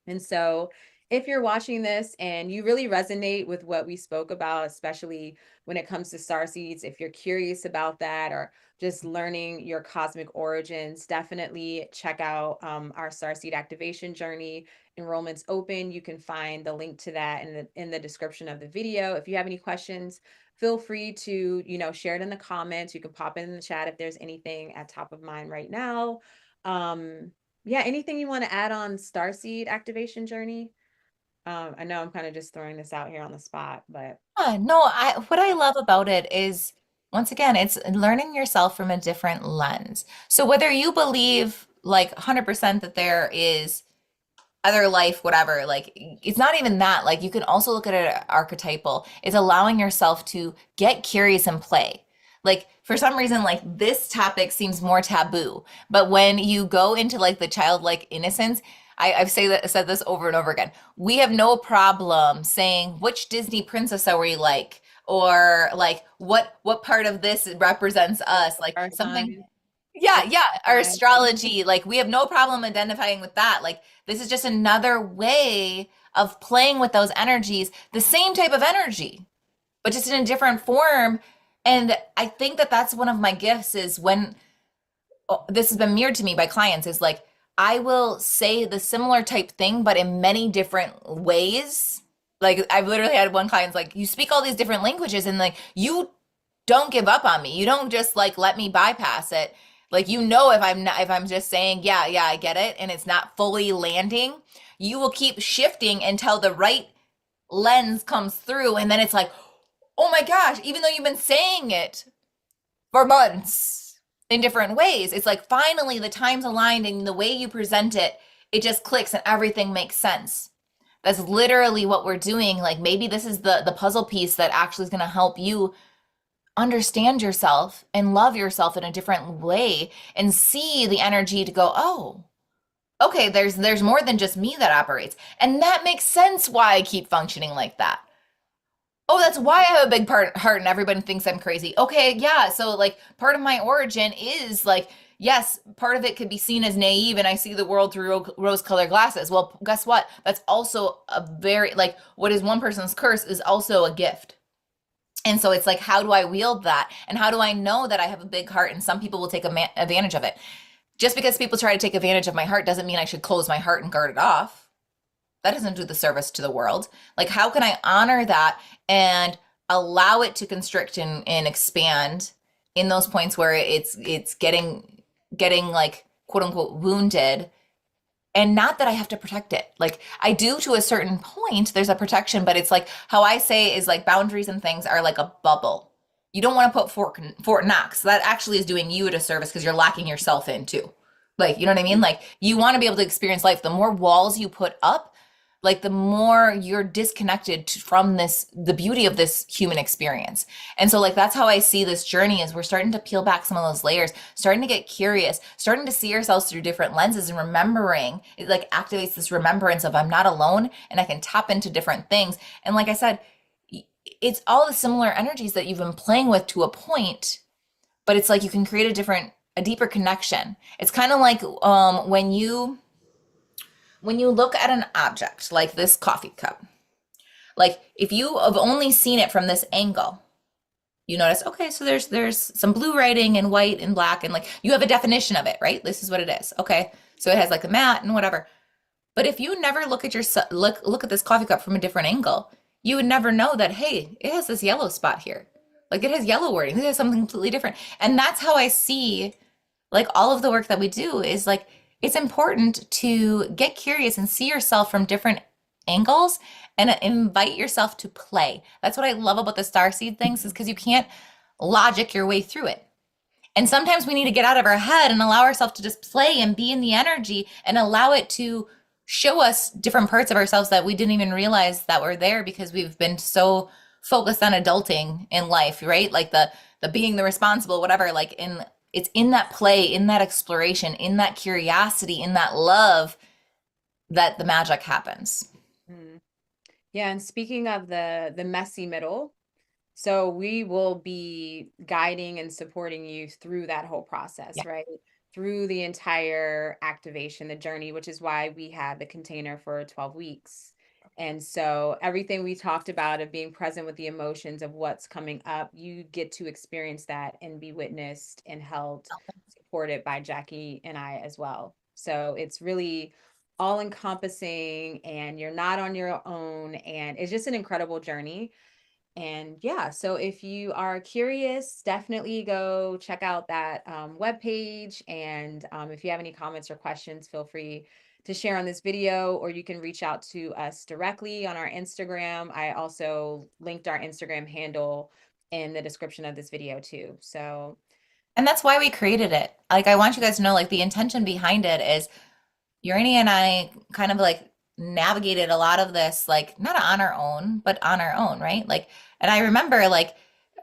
And so, if you're watching this and you really resonate with what we spoke about, especially when it comes to star seeds, if you're curious about that, or just learning your cosmic origins, definitely check out our star seed activation journey. Enrollment's open. You can find the link to that in the description of the video. If you have any questions, feel free to share it in the comments. You can pop it in the chat if there's anything at top of mind right now. Um, yeah, anything you want to add on starseed activation journey? I know I'm kind of just throwing this out here on the spot, but No, what I love about it is once again, it's learning yourself from a different lens. So whether you believe like 100% that there is other life, whatever, like it's not even that. Like you can also look at it archetypal. It's allowing yourself to get curious and play. Like for some reason, like this topic seems more taboo, but when you go into like the childlike innocence, I've said this over and over again. We have no problem saying which Disney princess are we like, or like what part of this represents us, like our something. sign. Yeah, It's yeah, our fine. astrology, like we have no problem identifying with that. Like this is just another way of playing with those energies, the same type of energy, but just in a different form. And I think that that's one of my gifts is when this has been mirrored to me by clients is like I will say the similar type thing, but in many different ways. Like I've literally had one client's like, you speak all these different languages and like you don't give up on me. You don't just like let me bypass it. Like you know if I'm not if I'm just saying, yeah, yeah, I get it, and it's not fully landing, you will keep shifting until the right lens comes through and then it's like, "Oh my gosh, even though you've been saying it for months in different ways. It's like finally the time's aligned and the way you present it, it just clicks and everything makes sense. That's literally what we're doing. Like maybe this is the puzzle piece that actually is going to help you understand yourself and love yourself in a different way and see the energy to go, "Oh, okay, there's more than just me that operates." And that makes sense why I keep functioning like that. Oh, that's why I have a big heart and everybody thinks I'm crazy. Okay, yeah. So like part of my origin is like, yes, part of it could be seen as naive and I see the world through rose-colored glasses. Well, guess what? That's also a very like what is one person's curse is also a gift. And so it's like, how do I wield that? And how do I know that I have a big heart and some people will take advantage of it? Just because people try to take advantage of my heart doesn't mean I should close my heart and guard it off. That doesn't do the service to the world. Like, how can I honor that and allow it to constrict and expand in those points where it's getting like quote unquote wounded, and not that I have to protect it. Like I do to a certain point, there's a protection, but it's like how I say is like boundaries and things are like a bubble. You don't want to put Fort Knox. That actually is doing you a disservice because you're locking yourself in too. Like, you know what I mean? Like you want to be able to experience life. The more walls you put up, like the more you're disconnected from this the beauty of this human experience. And so like that's how I see this journey is we're starting to peel back some of those layers, starting to get curious, starting to see ourselves through different lenses and remembering. It like activates this remembrance of I'm not alone and I can tap into different things. And like I said, it's all the similar energies that you've been playing with to a point, but it's like you can create a deeper connection. It's kind of like when you look at an object like this coffee cup, like if you have only seen it from this angle, you notice, okay, so there's some blue writing and white and black and like you have a definition of it, right? This is what it is. Okay. So it has like a mat and whatever. But if you never look at your look at this coffee cup from a different angle, you would never know that hey, it has this yellow spot here. Like it has yellow wording. It has something completely different. And that's how I see like all of the work that we do is like it's important to get curious and see yourself from different angles and invite yourself to play. That's what I love about the starseed things is because you can't logic your way through it. And sometimes we need to get out of our head and allow ourselves to just play and be in the energy and allow it to show us different parts of ourselves that we didn't even realize that were there because we've been so focused on adulting in life, right? Like the being the responsible, whatever, like in it's in that play, in that exploration, in that curiosity, in that love that the magic happens. Mm. Yeah, and speaking of the messy middle, so we will be guiding and supporting you through that whole process, Yeah. right? Through the entire activation, the journey, which is why we had the container for 12 weeks. And so everything we talked about of being present with the emotions of what's coming up, you get to experience that and be witnessed and held, supported by Jackie and I as well. So it's really all encompassing and you're not on your own. And it's just an incredible journey. And yeah, so if you are curious, definitely go check out that webpage. And if you have any comments or questions, feel free to share on this video, or you can reach out to us directly on our Instagram. I also linked our Instagram handle in the description of this video too. So And that's why we created it. Like I want you guys to know like the intention behind it is Urania and I kind of like navigated a lot of this, like not on our own, but on our own, right? Like, and I remember like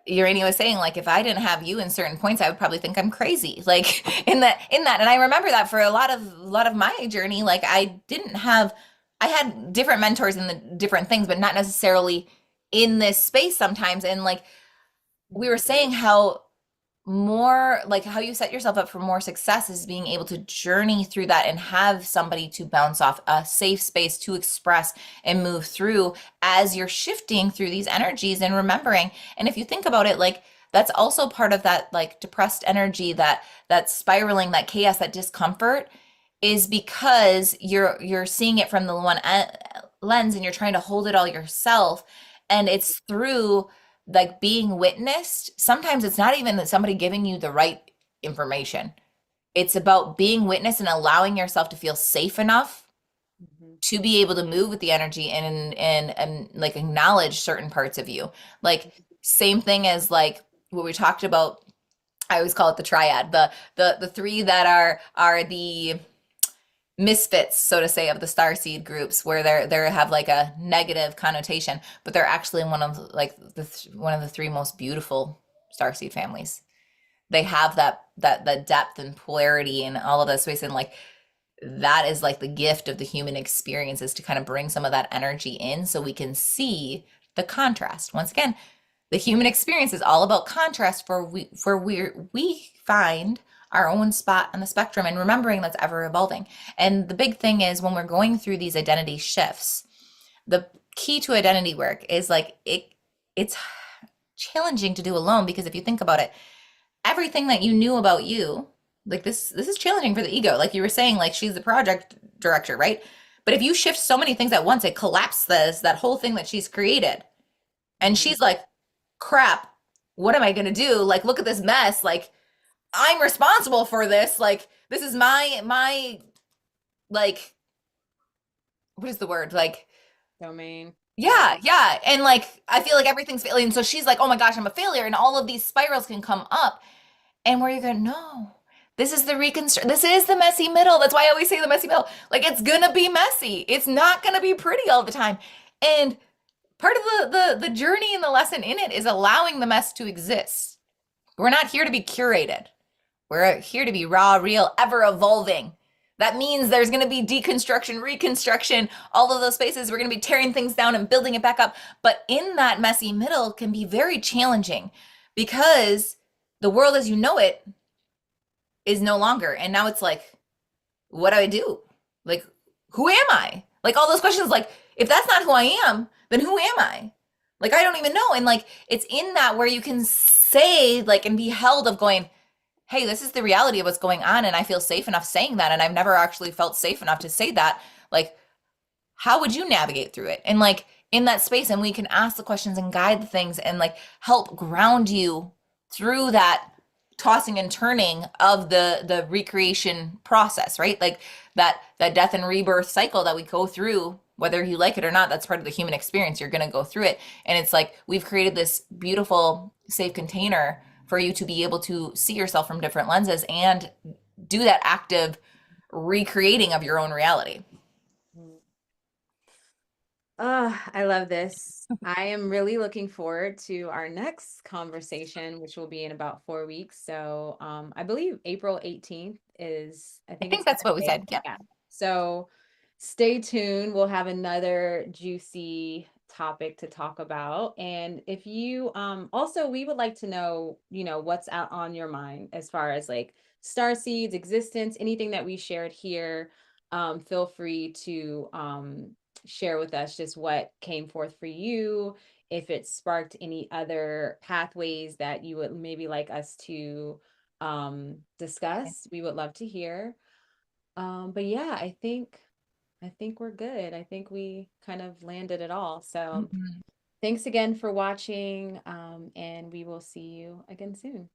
Urania was saying, like, if I didn't have you in certain points, I would probably think I'm crazy. Like in that. And I remember that for a lot of my journey, like I had different mentors in the different things, but not necessarily in this space sometimes. And like we were saying how more like how you set yourself up for more success is being able to journey through that and have somebody to bounce off, a safe space to express and move through as you're shifting through these energies and remembering. And if you think about it, like that's also part of that like depressed energy, that spiraling, that chaos, that discomfort is because you're seeing it from the lens and you're trying to hold it all yourself, and it's through like being witnessed. Sometimes it's not even that somebody giving you the right information. It's about being witnessed and allowing yourself to feel safe enough Mhm. to be able to move with the energy and like acknowledge certain parts of you. Like same thing as like what we talked about. I always call it the triad. The three that are the misfits, so to say, of the starseed groups, where they have like a negative connotation, but they're actually one of like one of the three most beautiful starseed families. They have that depth and polarity and all of that space, and like that is like the gift of the human experience, is to kind of bring some of that energy in so we can see the contrast. Once again, the human experience is all about contrast, for we find our own spot on the spectrum, and remembering that's ever evolving. And the big thing is when we're going through these identity shifts, the key to identity work is like it's challenging to do alone, because if you think about it, everything that you knew about you, like this is challenging for the ego. Like you were saying, like she's the project director, right? But if you shift so many things at once, it collapses that whole thing that she's created. And Mhm. she's like, crap, what am I going to do? Like, look at this mess. Like, I'm responsible for this. Like, this is my, like, what is the word? Like, Domain. yeah, Yeah. yeah. And like, I feel like everything's failing. And so she's like, oh my gosh, I'm a failure. And all of these spirals can come up. And where you go, no, this is the reconstruct. This is the messy middle. That's why I always say the messy middle. Like, it's going to be messy. It's not going to be pretty all the time. And part of the journey and the lesson in it is allowing the mess to exist. We're not here to be curated. We're here to be raw, real, ever evolving. That means there's going to be deconstruction, reconstruction, all of those spaces. We're going to be tearing things down and building it back up. But in that messy middle can be very challenging, because the world as you know it is no longer. And now it's like, what do I do? Like, who am I? Like all those questions, like, if that's not who I am, then who am I? Like, I don't even know. And like, it's in that where you can say, like, and be held of going, hey, this is the reality of what's going on. And I feel safe enough saying that. And I've never actually felt safe enough to say that. Like, how would you navigate through it? And like in that space, and we can ask the questions and guide the things and like help ground you through that tossing and turning of the recreation process, right? Like that death and rebirth cycle that we go through, whether you like it or not. That's part of the human experience. You're going to go through it. And it's like we've created this beautiful safe container for you to be able to see yourself from different lenses and do that active recreating of your own reality. Mhm. I love this. I am really looking forward to our next conversation, which will be in about 4 weeks. So, I believe April 18th is, I I think think it's that's what we Monday. said. Yep. Yeah. So stay tuned. We'll have another juicy topic to talk about. And if you, also, we would like to know, what's out on your mind as far as like star seeds, existence, anything that we shared here. Feel free to, share with us just what came forth for you, if it sparked any other pathways that you would maybe like us to discuss. We would love to hear. But yeah, I think we're good. I think we kind of landed it all. So Mhm. thanks again for watching, and we will see you again soon.